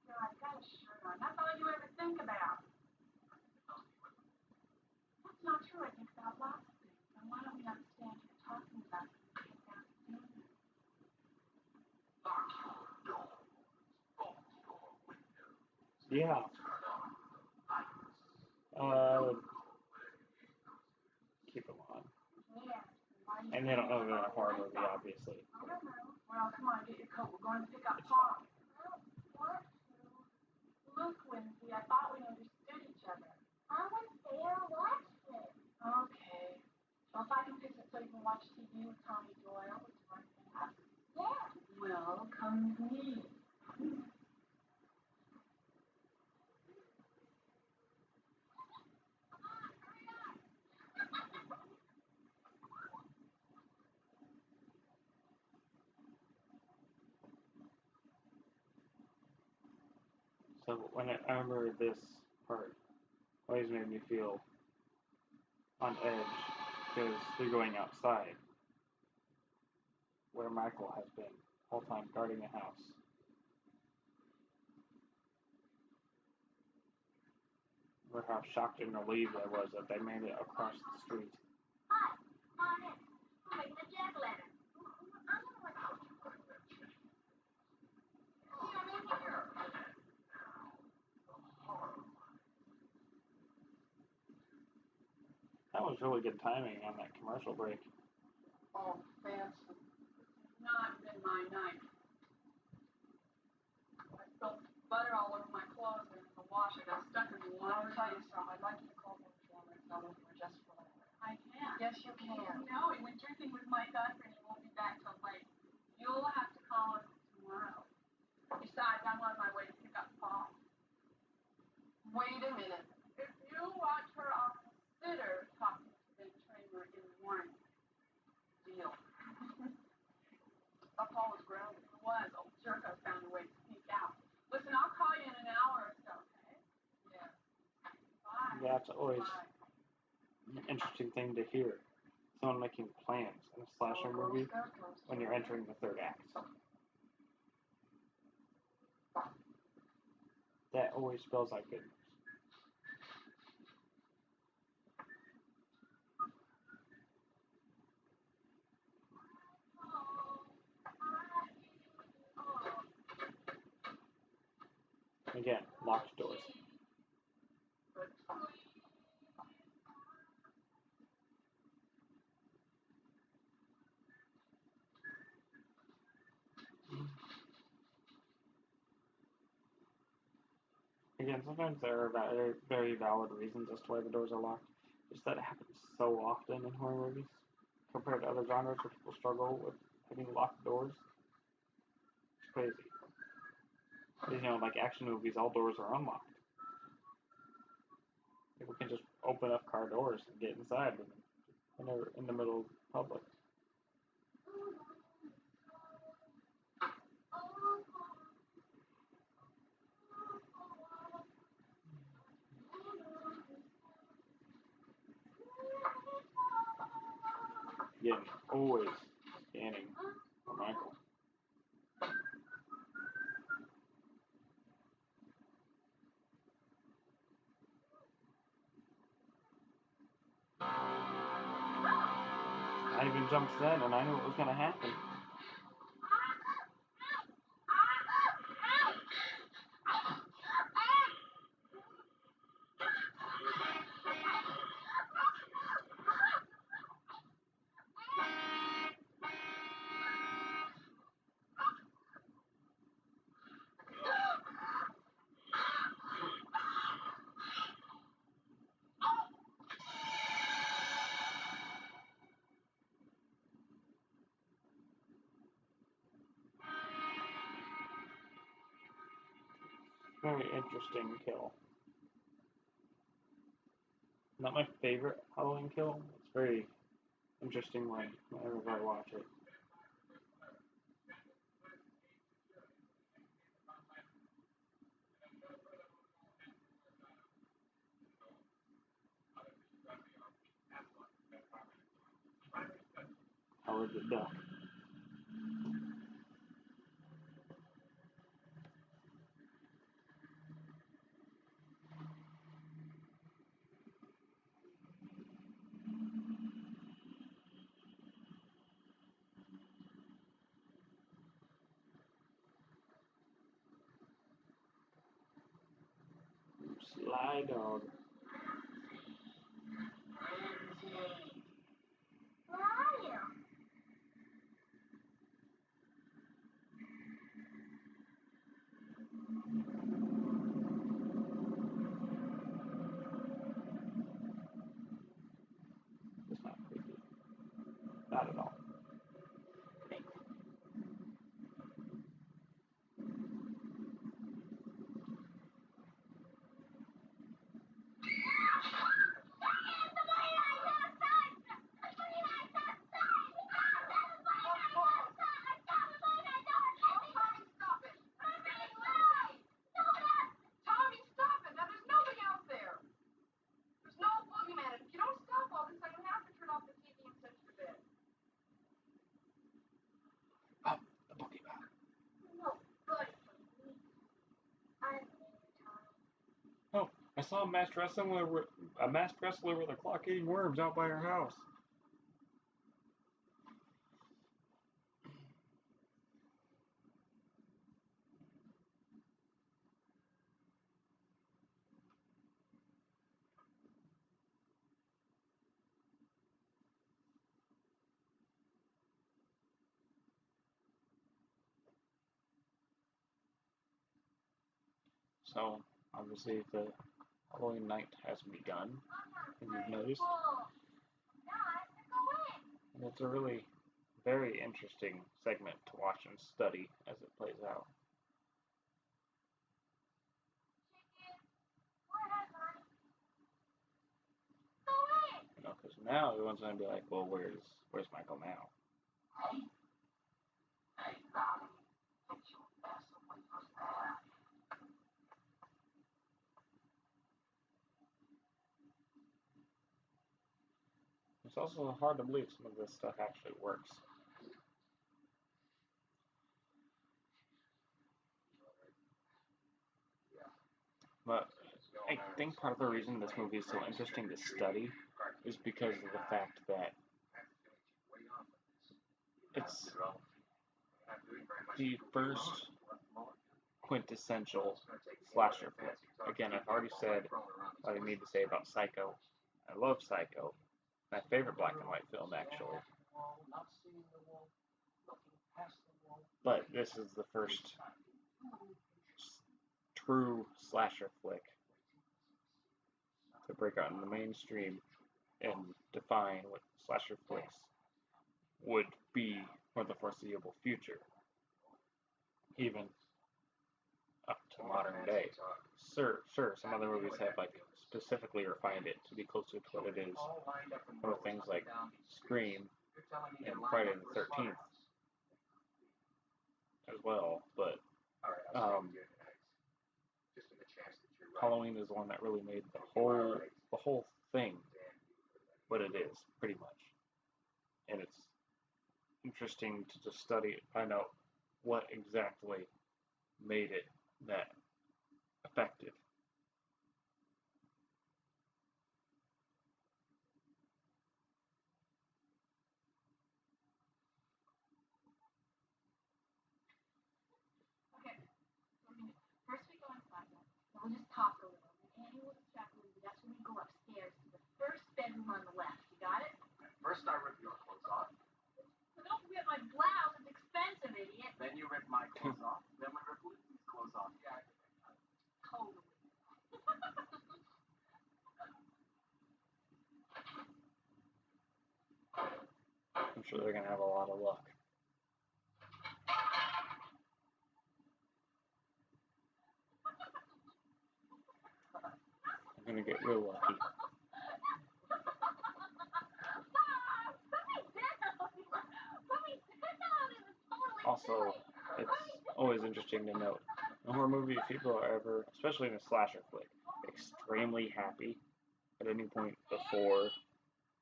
God, I got a shirt on. That's all you ever think about. That's not true. I think about lots of things. And why don't we not stand here talking about it and get down to dinner? Yeah. Keep them on. Yeah. And they don't know they're in a horror movie, obviously. I don't know. Well, come on, get your coat. We're going to pick up Paul. What? Look, Lindsay, I thought we understood each other. I was there watching. Okay. Well, if I can fix it so you can watch TV with Tommy Doyle, would you like that? Yeah. Well, come with me. So I remember this part always made me feel on edge because they're going outside where Michael has been the whole time guarding the house. Remember how shocked and relieved I was that they made it across the street. Hi. Come on in. I'm making a jack-o'-lantern. I'm gonna let you put it. See, I'm in here. That was really good timing on that commercial break. Oh, fancy. Not been my night. I spilled butter all over my clothes and in the wash. I got stuck in the water. I'll tell you something. I'd like you to call the plumber and tell him we're just for that. I can't. Yes, you can. No, he went drinking with Mike Usher and he won't be back till late. You'll have to call us tomorrow. Besides, I'm on my way to pick up Paul. Wait a minute. If you watch her, I'll consider talking to Ben Tramer in the morning. Deal. Paul was grounded. He was. Old Jerko found a way to sneak out. Listen, I'll call you in an hour or so, okay? Yeah. Bye. That's always Bye. an interesting thing to hear. someone making plans in a slasher movie when you're entering the third act. That always spells out good news. Again, locked doors. Again, sometimes there are very valid reasons as to why the doors are locked. Just that it happens so often in horror movies compared to other genres where people struggle with having locked doors. It's crazy. You know, like action movies, all doors are unlocked. People can just open up car doors and get inside when they're in the middle of the public. Again, always scanning for Michael. I even jumped then, and I knew what was going to happen. Very interesting kill. Not my favorite Halloween kill. It's very interesting whenever I watch it. Howard the Duck. Sly Dog. Where are you? It's not creepy. Not at all. Oh, the Pokemon. No, good for me. I'm Tommy. Oh, I saw a masked wrestler with a clock eating worms out by her house. So, obviously, the Halloween night has begun, and you've noticed. And it's a really very interesting segment to watch and study as it plays out. You know, because now everyone's going to be like, well, where's Michael now? it's also hard to believe some of this stuff actually works. But I think part of the reason this movie is so interesting to study is because of the fact that it's the first quintessential slasher flick. Again, I've already said what I need to say about Psycho. I love Psycho. My favorite black and white film, actually. But this is the first true slasher flick to break out in the mainstream and define what slasher flicks would be for the foreseeable future, even up to modern day. Sure, some other movies have like specifically refined it to be closer to what it is. Or things like Scream and Friday the 13th as well, but Halloween is the one that really made the whole thing what it is, pretty much. And it's interesting to just study it, find out what exactly made it that effective. Okay, first we go inside, and we'll just talk a little. And Annie will distract me, but that's when we go upstairs to the first bedroom on the left. You got it? First, I rip your clothes off. Well, don't rip my blouse. It's expensive, idiot. Then you rip my clothes off. Then we rip Lucy's clothes off. Yeah, Totally. I'm sure they're gonna have a lot of luck. I'm gonna get real lucky. Also, it's always interesting to note, in a horror movie, if people are ever, especially in a slasher flick, extremely happy at any point before,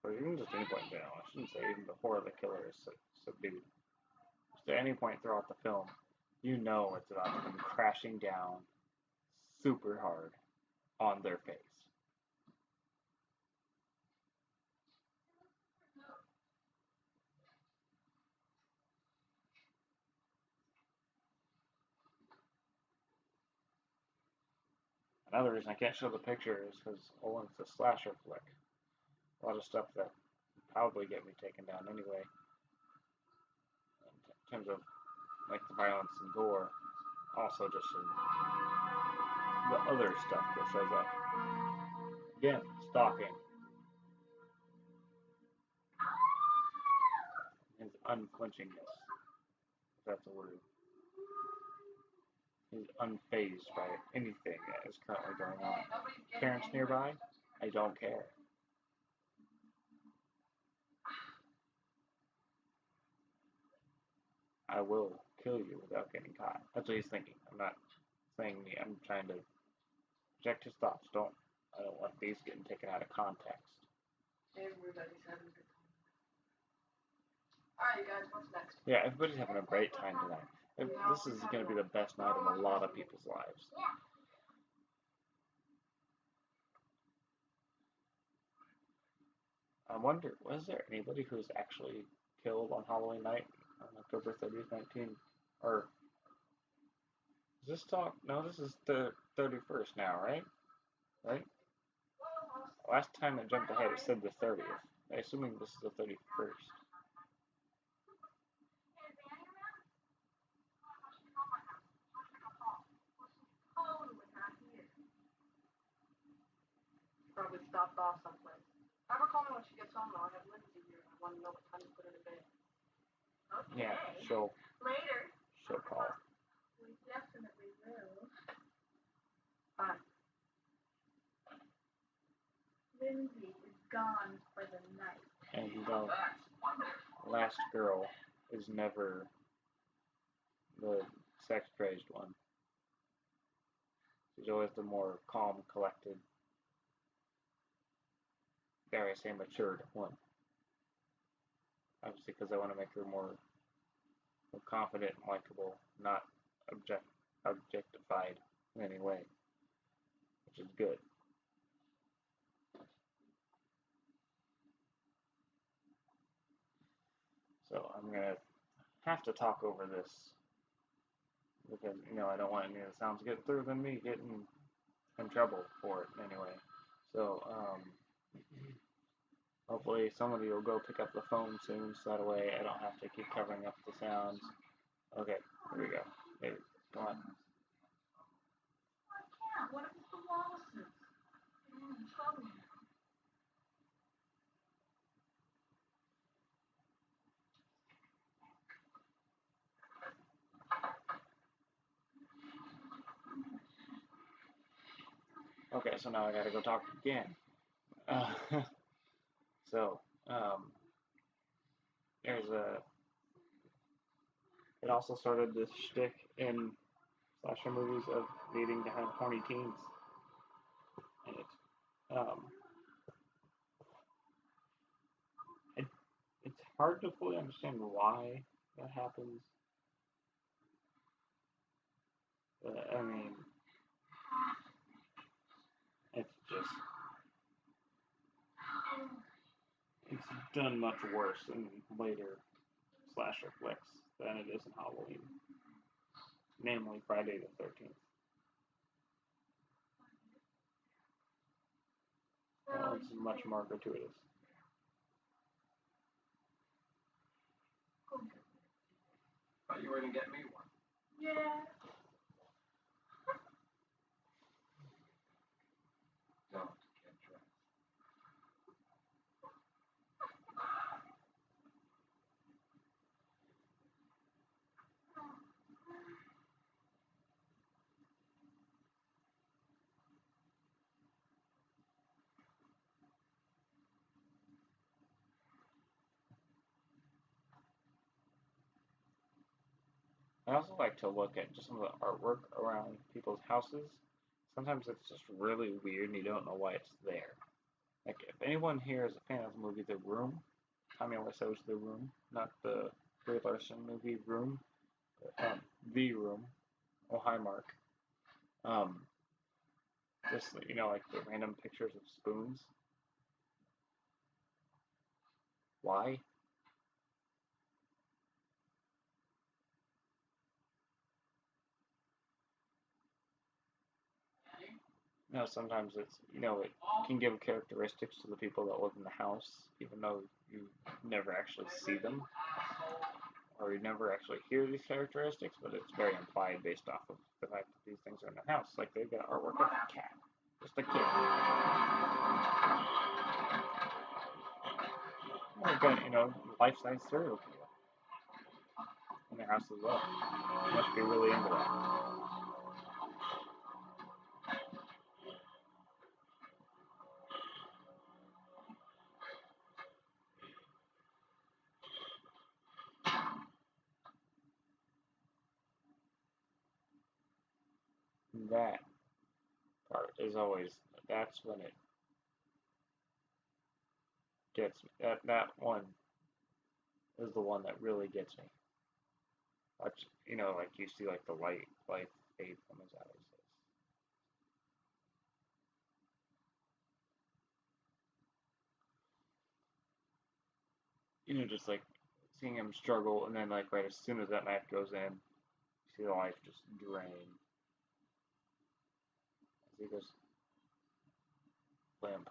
or even just any point now, I shouldn't say even before the killer is subdued, just at any point throughout the film, you know it's about to come crashing down super hard on their face. Another reason I can't show the picture is because, oh, it's a slasher flick. A lot of stuff that would probably get me taken down anyway. In terms of like the violence and gore, also just in the other stuff that shows up. Again, stalking. His unflinchingness, if that's a word. He's unfazed by anything that is currently going on. Parents nearby, I don't care. I will kill you without getting caught. That's what he's thinking. I'm not saying I'm trying to project his thoughts. I don't want these getting taken out of context. Everybody's having a good time. Alright, you guys, what's next? Yeah, everybody's having a great time tonight. This is going to be the best night of a lot of people's lives. I wonder, was there anybody who was actually killed on Halloween night on October 30th, 19? Or is this talk? No, this is the 31st now, right? Right? Last time it jumped ahead, it said the 30th. I'm assuming this is the 31st. Probably stopped off someplace. Have her call me when she gets home, though. I have Lindsay here. I want to know what time to put her to bed. Okay. Yeah, she'll call. We definitely will. Fine. Lindsay is gone for the night. And last girl is never the sex crazed one. She's always the more calm, collected, dare I say, matured one. obviously because I want to make her more confident and likable, not objectified in any way, which is good. So I'm gonna have to talk over this because I don't want any of the sounds to get through than me getting in trouble for it anyway. So hopefully somebody will go pick up the phone soon, so that way I don't have to keep covering up the sounds. Okay, here we go. Maybe. Come on. I can't. What if it's the Wallaces? They're in trouble. Okay, so now I gotta go talk again. Uh, so, there's a. It also started this shtick in slasher movies of needing to have horny teens in it. It it's hard to fully understand why that happens. I mean, it's just it's done much worse in later slasher flicks than it is in Halloween, namely Friday the 13th. Well, it's much more gratuitous. Thought you were gonna get me one. Yeah. Don't get dressed. I also like to look at just some of the artwork around people's houses. Sometimes it's just really weird and you don't know why it's there. Like, if anyone here is a fan of the movie The Room, Tommy Wiseau's The Room, not the Brie Larson movie Room, The Room, oh hi Mark. Um, just like the random pictures of spoons. Why? Sometimes it can give characteristics to the people that live in the house, even though you never actually see them, or you never actually hear these characteristics, but it's very implied based off of the fact that these things are in the house. Like they've got artwork of a cat, just a kid. They've got, life-size cereal in their house as well. You must be really into that. That part is always, that's when it gets me. That one is the one that really gets me. Watch, like you see like the light fade from his eyes. Just like seeing him struggle, and then like right as soon as that knife goes in, you see the life just drain as he goes limp.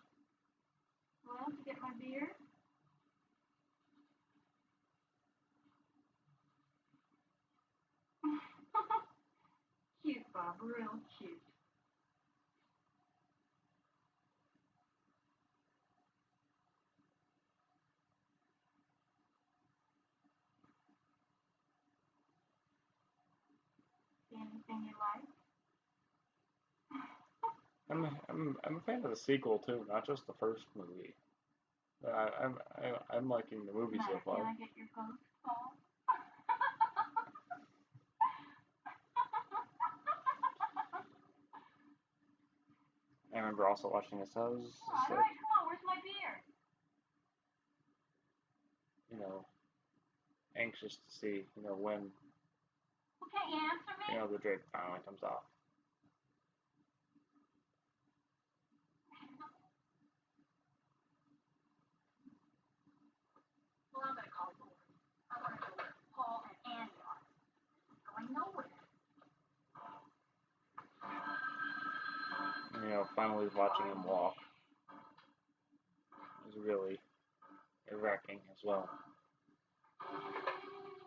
Well, to get my beer? Cute, Bob, real cute. See anything you like? I'm a fan of the sequel too, not just the first movie. I'm liking the movie so far. Can I get your coat, Paul? I remember also watching this. I was just All like, right, come on, where's my beer? anxious to see, when, Well, can't you answer me? the drape finally comes off. Well, I'm gonna call Lori. I want to know where Paul and Annie are. Going nowhere. Finally watching him walk is really wrecking as well.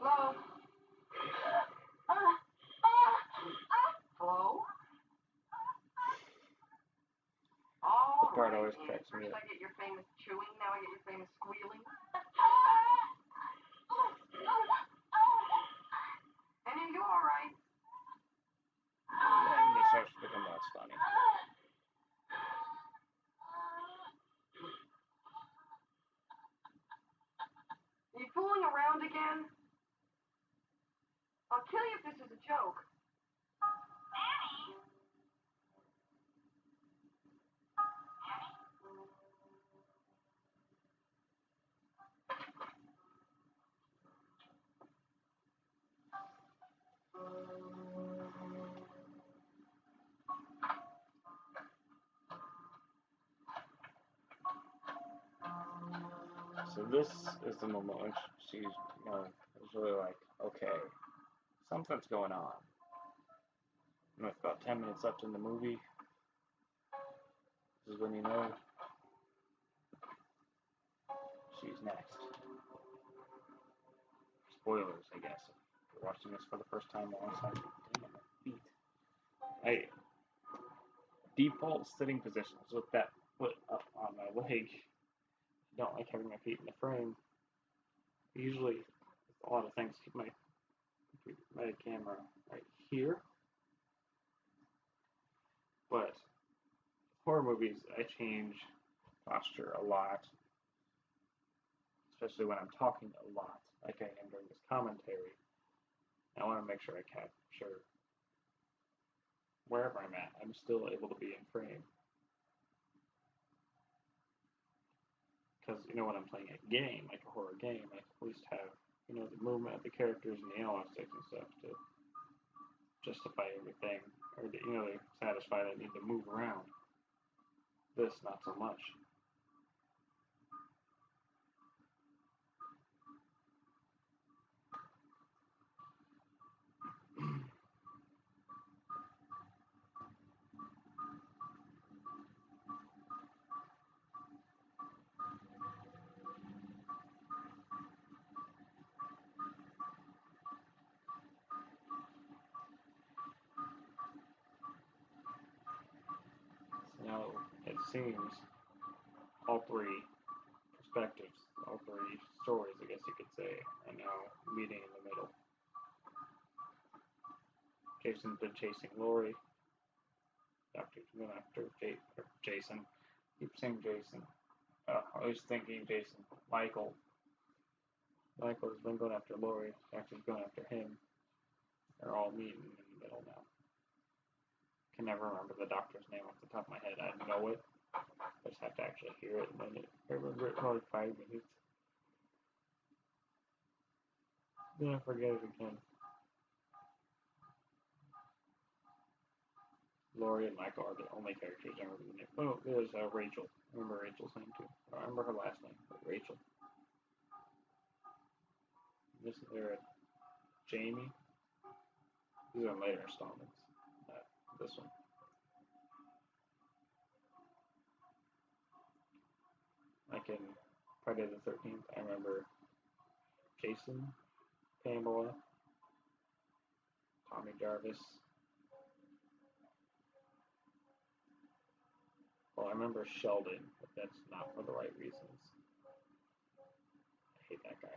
Hello? Hello? The part Alright, always Annie, cracks me first up. I get your famous chewing, now I get your famous squealing. Annie, you alright? And it starts to become less funny. Are you fooling around again? I'll kill you if this is a joke. So this is the moment when she's, is really like, okay, something's going on. And with about 10 minutes left in the movie, this is when she's next. Spoilers, I guess. If you're watching this for the first time alongside me. Damn, my feet. Default sitting positions with that foot up on my leg. I don't like having my feet in the frame. Usually, a lot of things keep my camera right here. But horror movies, I change posture a lot, especially when I'm talking a lot, like I am during this commentary. I want to make sure I capture wherever I'm at, I'm still able to be in frame. Because, when I'm playing a game, like a horror game, I at least have, the movement of the characters and the analog sticks and stuff to justify everything, or to, satisfy that need to move around. This, not so much. Now, it seems all three perspectives, all three stories, I guess you could say, are now meeting in the middle. Jason's been chasing Lori. Doctor's going after Jason. Keep saying Jason. I was thinking Jason. Michael's been going after Lori. Doctor's going after him. They're all meeting in the middle now. Can never remember the doctor's name off the top of my head. I know it. I just have to actually hear it, and then I remember it for like 5 minutes. Then I forget it again. Lori and Michael are the only characters I remember the name. Oh, there's Rachel. I remember Rachel's name too. I don't remember her last name, but Rachel. This is there Jamie. These are later installments. Not this one. Like in Friday the 13th, I remember Jason, Pamela, Tommy Jarvis. Well, I remember Sheldon, but that's not for the right reasons. I hate that guy.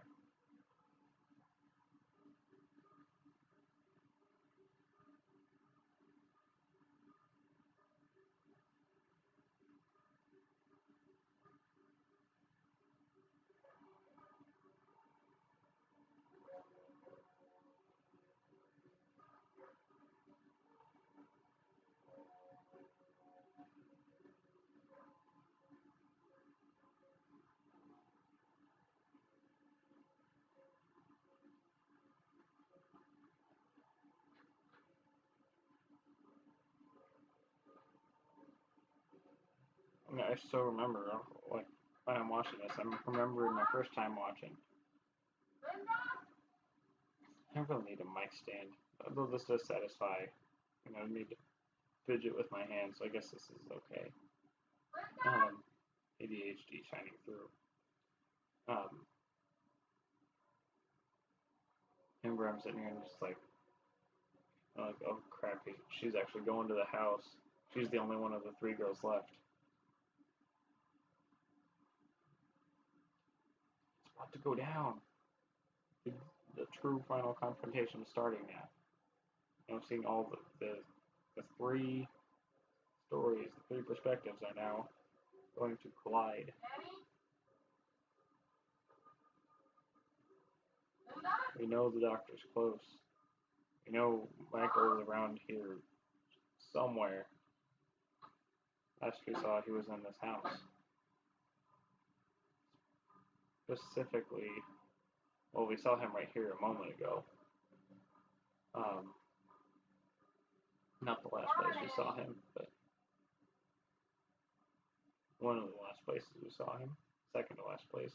I still remember, like, when I'm watching this, I'm remembering my first time watching. I don't really need a mic stand, although this does satisfy. I need to fidget with my hands, so I guess this is okay. ADHD shining through. Remember, I'm sitting here and just like, oh crap, she's actually going to the house. She's the only one of the three girls left. It's about to go down. The true final confrontation is starting now. Seeing all the three stories, the three perspectives are now going to collide. We know the doctor's close. We know Michael's around here somewhere. Last we saw, he was in this house. Specifically, well, we saw him right here a moment ago. Not the last place we saw him, but one of the last places we saw him. Second to last place.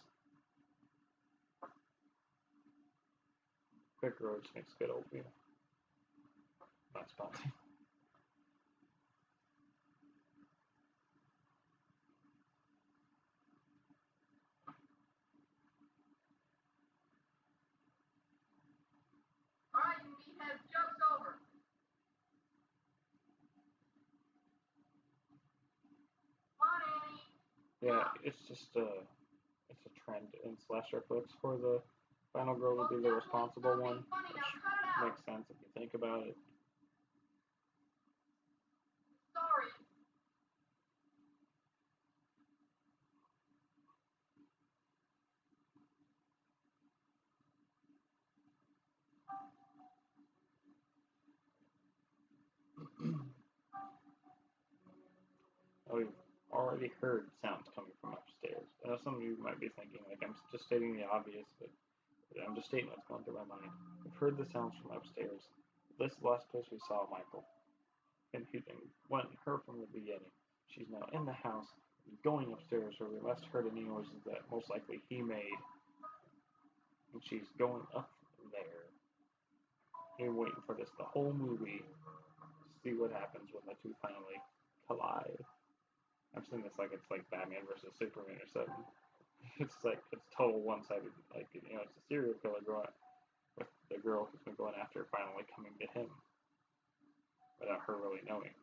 Quick Roads makes good oatmeal. Not sponsored. Alright, you meatheads, joke's over. Come on, Annie. Yeah, it's just it's a trend in slasher flicks for the final girl to be the responsible one, which makes sense if you think about it. Sorry. We've already heard sounds coming from upstairs. I know some of you might be thinking, like, I'm just stating the obvious, but I'm just stating what's going through my mind. We've heard the sounds from upstairs. This is the last place we saw Michael. And he went her from the beginning. She's now in the house, going upstairs where we last heard any noises that most likely he made. And she's going up there. You're waiting for this the whole movie to see what happens when the two finally collide. I've seen this like it's like Batman versus Superman or something. It's like it's total one-sided. Like it's a serial killer going with the girl who's been going after finally coming to him without her really knowing.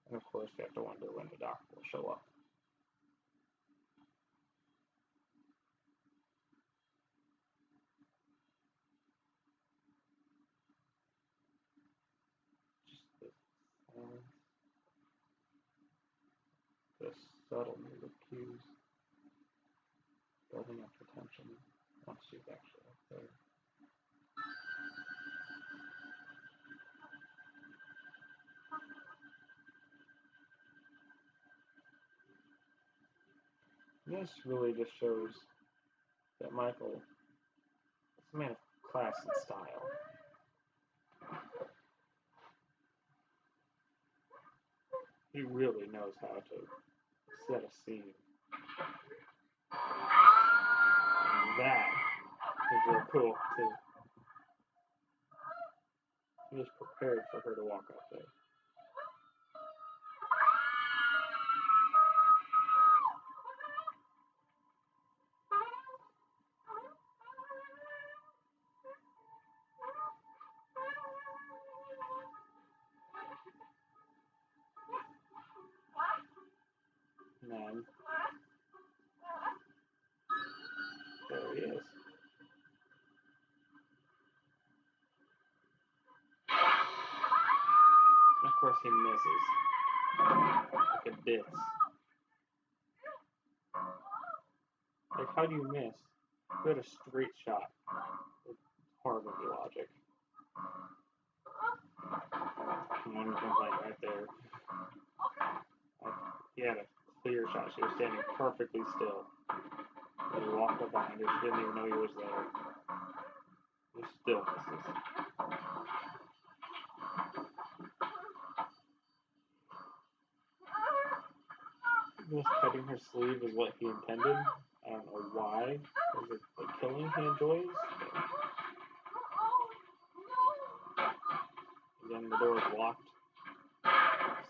And of course, you have to wonder when the doctor will show up. Just the silence, the subtle music cues, building up the tension once she's actually up there. This really just shows that Michael is a man of class and style. He really knows how to set a scene. And that is real cool, too. He was prepared for her to walk up there. And there he is. And of course he misses. Like a ditz. Like, how do you miss? You had a straight shot. It's hard movie logic. One complaint right there. He had a clear shot. She was standing perfectly still. And he walked up behind her. She didn't even know he was there. He still misses. this cutting her sleeve is what he intended. I don't know why. Is it the killing he enjoys? Again, the door is locked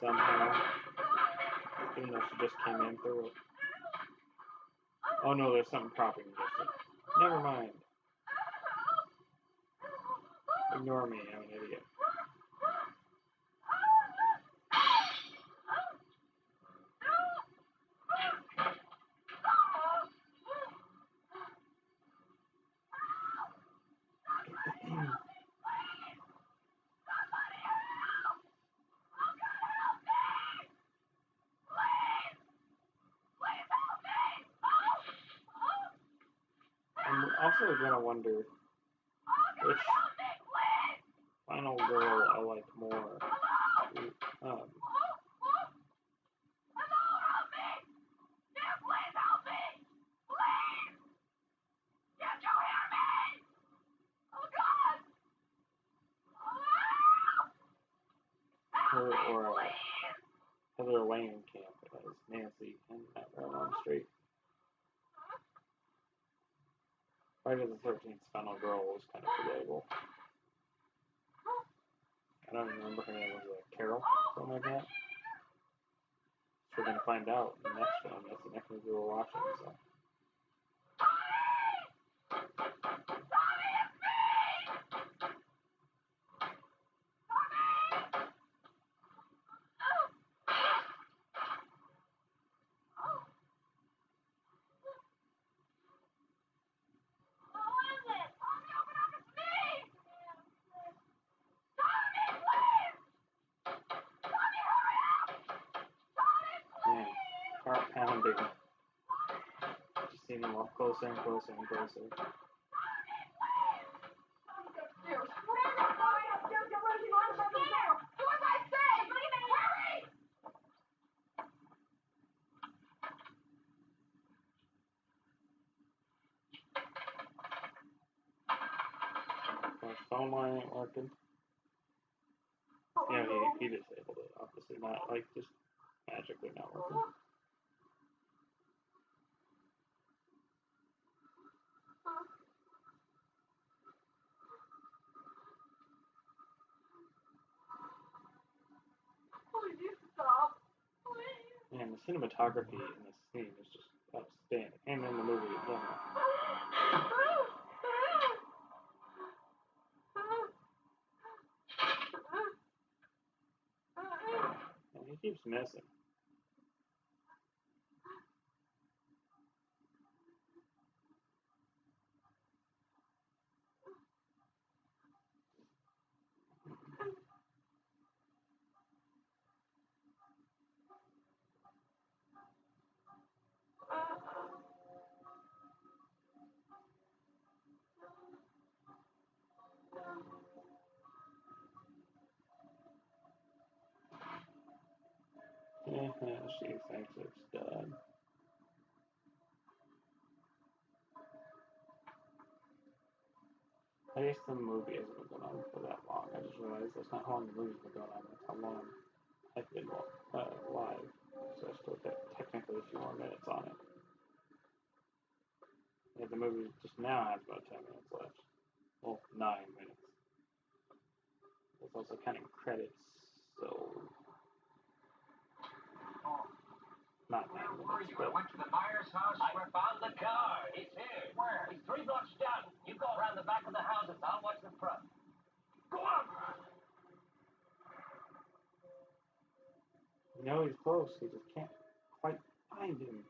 somehow, even though she just came in through it. Oh no, there's something propping against it. Never mind. Ignore me, I'm an idiot. I'm also gonna wonder which final girl I like more. Her or Heather Langenkamp as Nancy in Nightmare on Elm Street. Friday the 13th final girl was kind of forgettable. I don't even remember her name. Was it Carol? Something like that. So we're gonna find out in the next film. That's the next movie we're watching. So. Man, heart pounding. Just seeing him up closer and closer and closer. My phone line ain't working. Yeah, he disabled it. Obviously not, like, just magically not working. Man, the cinematography in this scene is just outstanding. And in the movie in general. And he keeps missing. She thinks it's done. I guess the movie hasn't been going on for that long. I just realized that's not how long the movie's been going on. That's how long I've been live. So I still got technically a few more minutes on it. Yeah, the movie just now has about 10 minutes left. Well, 9 minutes. It's also counting credits, so not 9 minutes, but went to the Myers house. I found the car. He's here. Where? He's 3 blocks down. You go around the back of the houses. I'll watch the front. Go on! you know he's close. He just can't quite find him.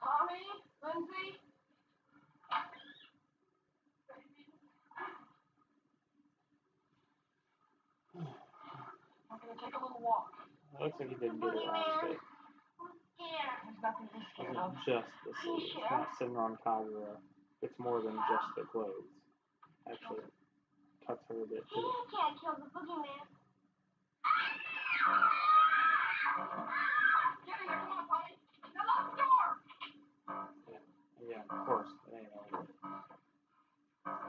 Tommy? Lindsay? I'm gonna take a little walk. It looks like he didn't get around to it. There's nothing to be It scared of. wasn't just the suit. It's not Senran Kagura. It's more than just the clothes. Actually, cuts her a bit He too. can't kill the boogeyman. Get in there, come on, Tommy. Now lock the door. Yeah, of course, it ain't over.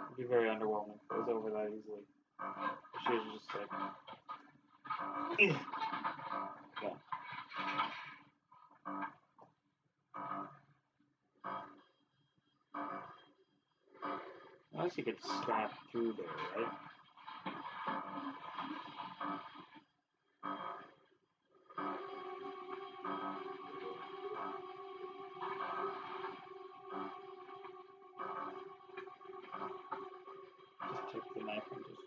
It'd be very underwhelming if it was over that easily. She was just like, yeah. Unless you could stab through there, right? Just take the knife and just.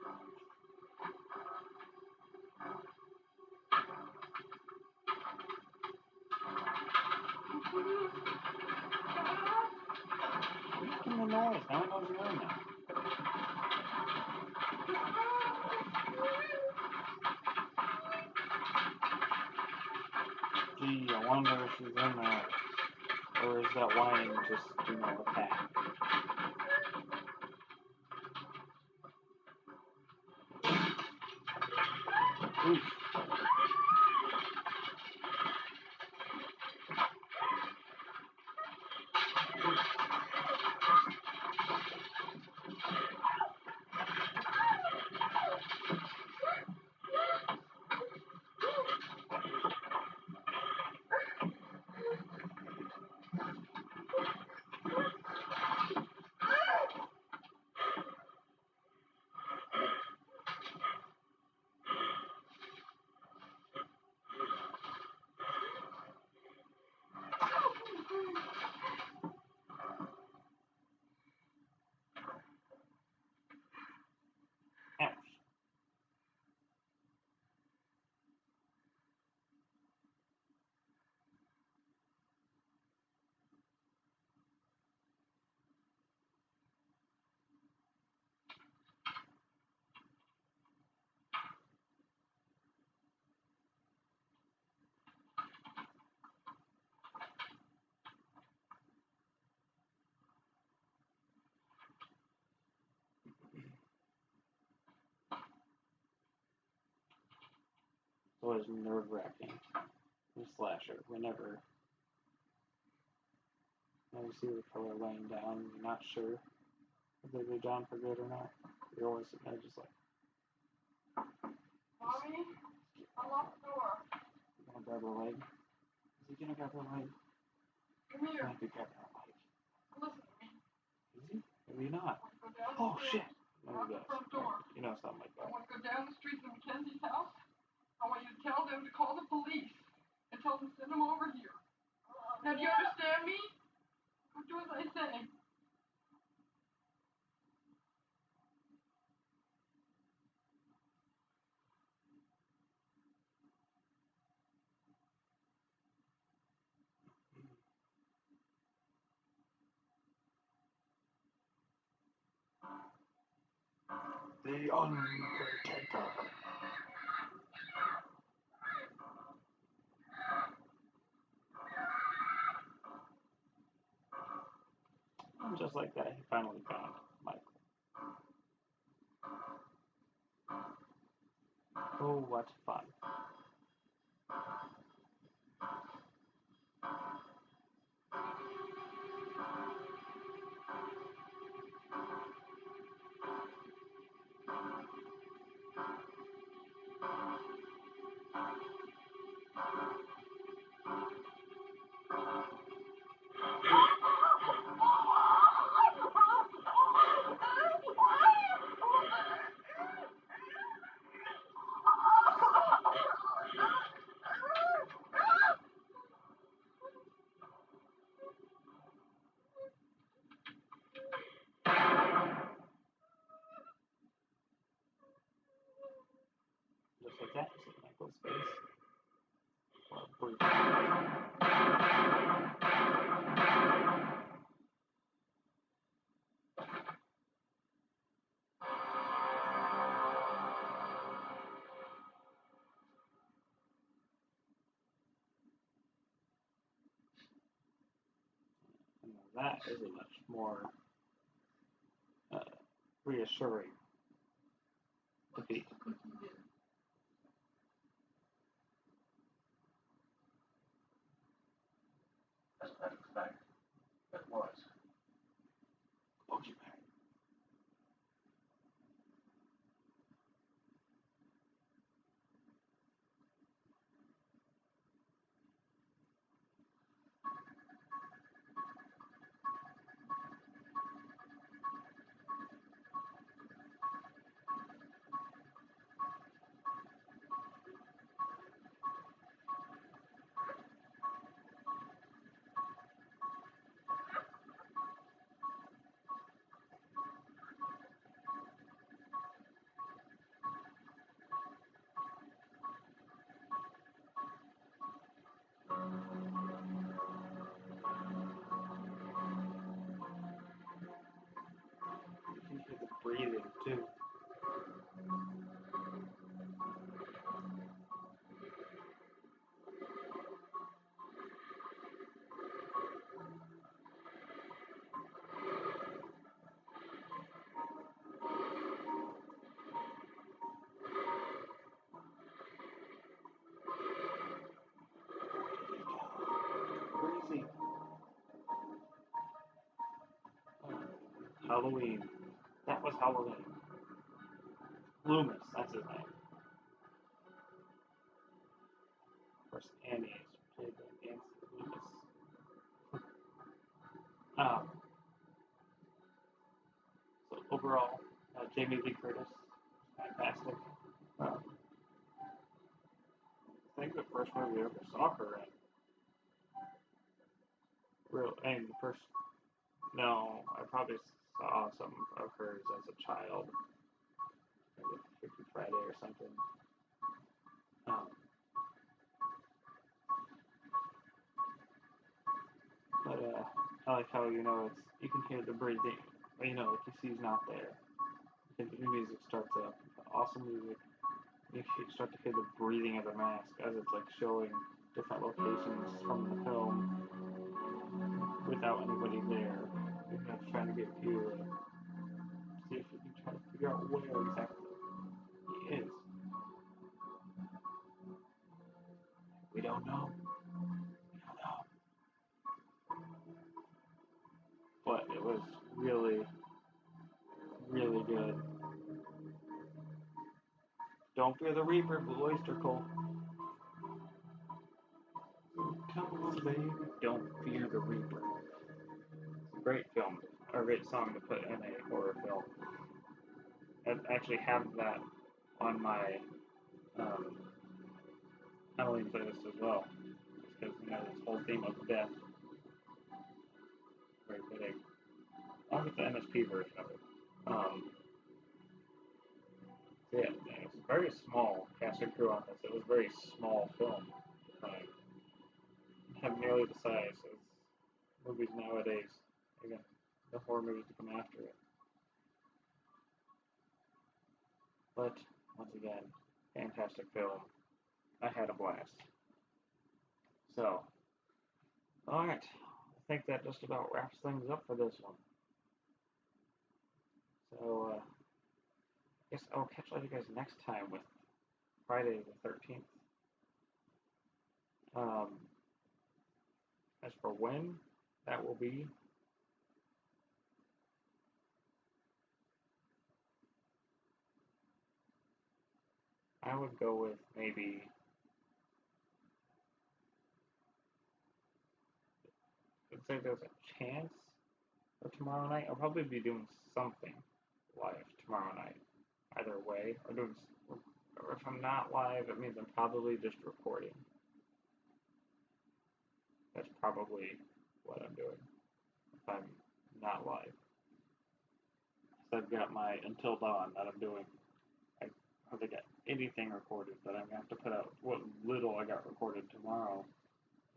Making the noise. Now it knows you're in there. Gee, I wonder if she's in there. Or is that whining just, attack? Oof. Ouch. It was nerve-wracking. The slasher. Whenever you see the killer laying down, you're not sure if they're down for good or not. You're always sitting there just like, Tommy, unlock the door. you gonna grab her leg? Is he gonna grab her leg? Come He here. might be grabbing her leg. Listen to me. Is he? Maybe not. Go down Oh the shit! stairs. There Lock he the goes. front door. You know something like I that. want to go down the street to Mackenzie's house. I want you to tell them to call the police and tell them to send them over here. Now, do you understand me? Do as I say. The Undertaker. And just like that, he finally found Michael. Oh, what fun. Just like that, just like Michael's face. For a brief moment. And that is a much more reassuring to be. As a matter of fact, it was. Close your eyes. You can hear the breathing too. Crazy. Halloween. That was Halloween. Loomis, that's his name. Of course, Annie is played by Nancy Loomis. Um, so overall, Jamie Lee Curtis, fantastic. I think the first movie I ever saw her in. And the first, no, I probably saw some of hers as a child, maybe Freaky Friday or something. Um, but I like how it's you can hear the breathing, like she's not there. The music starts up, awesome music. You start to hear the breathing of the mask as it's like showing different locations from the film without anybody there. Trying to get you see if you can try to figure out where exactly he is. We don't know. We don't know. But it was really, really good. Don't fear the Reaper, Blue Oyster Cult. Come on, baby. Don't fear the Reaper. It's a great film, or a great song to put in a horror film. I actually have that on my Halloween playlist as well. Because, this whole theme of death. Very fitting. Along with the MSP version of it. So yeah, it's a very small cast and crew on this. It was a very small film. Have nearly the size of movies nowadays. Again, the horror movies to come after it. But once again, fantastic film. I had a blast. So, alright. I think that just about wraps things up for this one. So, I guess I'll catch you guys next time with Friday the 13th. As for when that will be, I would go with maybe I'd say there's a chance for tomorrow night. I'll probably be doing something live tomorrow night, either way, or if I'm not live, it means I'm probably just recording. That's probably what I'm doing if I'm not live. So I've got my Until Dawn that I'm doing. I hardly got anything recorded, but I'm gonna have to put out what little I got recorded tomorrow,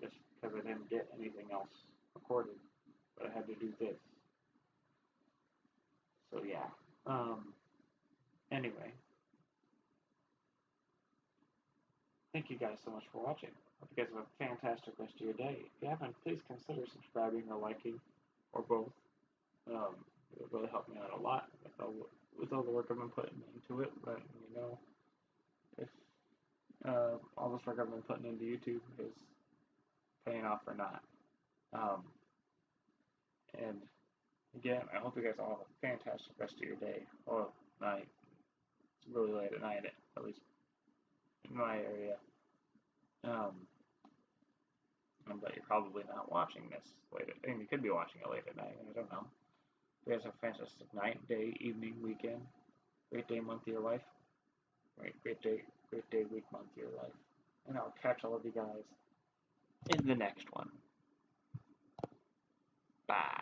just because I didn't get anything else recorded. But I had to do this. So yeah. Anyway, thank you guys so much for watching. Hope you guys have a fantastic rest of your day. If you haven't, please consider subscribing or liking, or both. It would really help me out a lot with with all the work I've been putting into it, let me know if all this work I've been putting into YouTube is paying off or not. And again, I hope you guys all have a fantastic rest of your day or night. It's really late at night, at least in my area. But you're probably not watching this late. I mean, you could be watching it late at night. I don't know. You guys have a fantastic night, day, evening, weekend. Great day, month of your life. Great day, week, month of your life. And I'll catch all of you guys in the next one. Bye.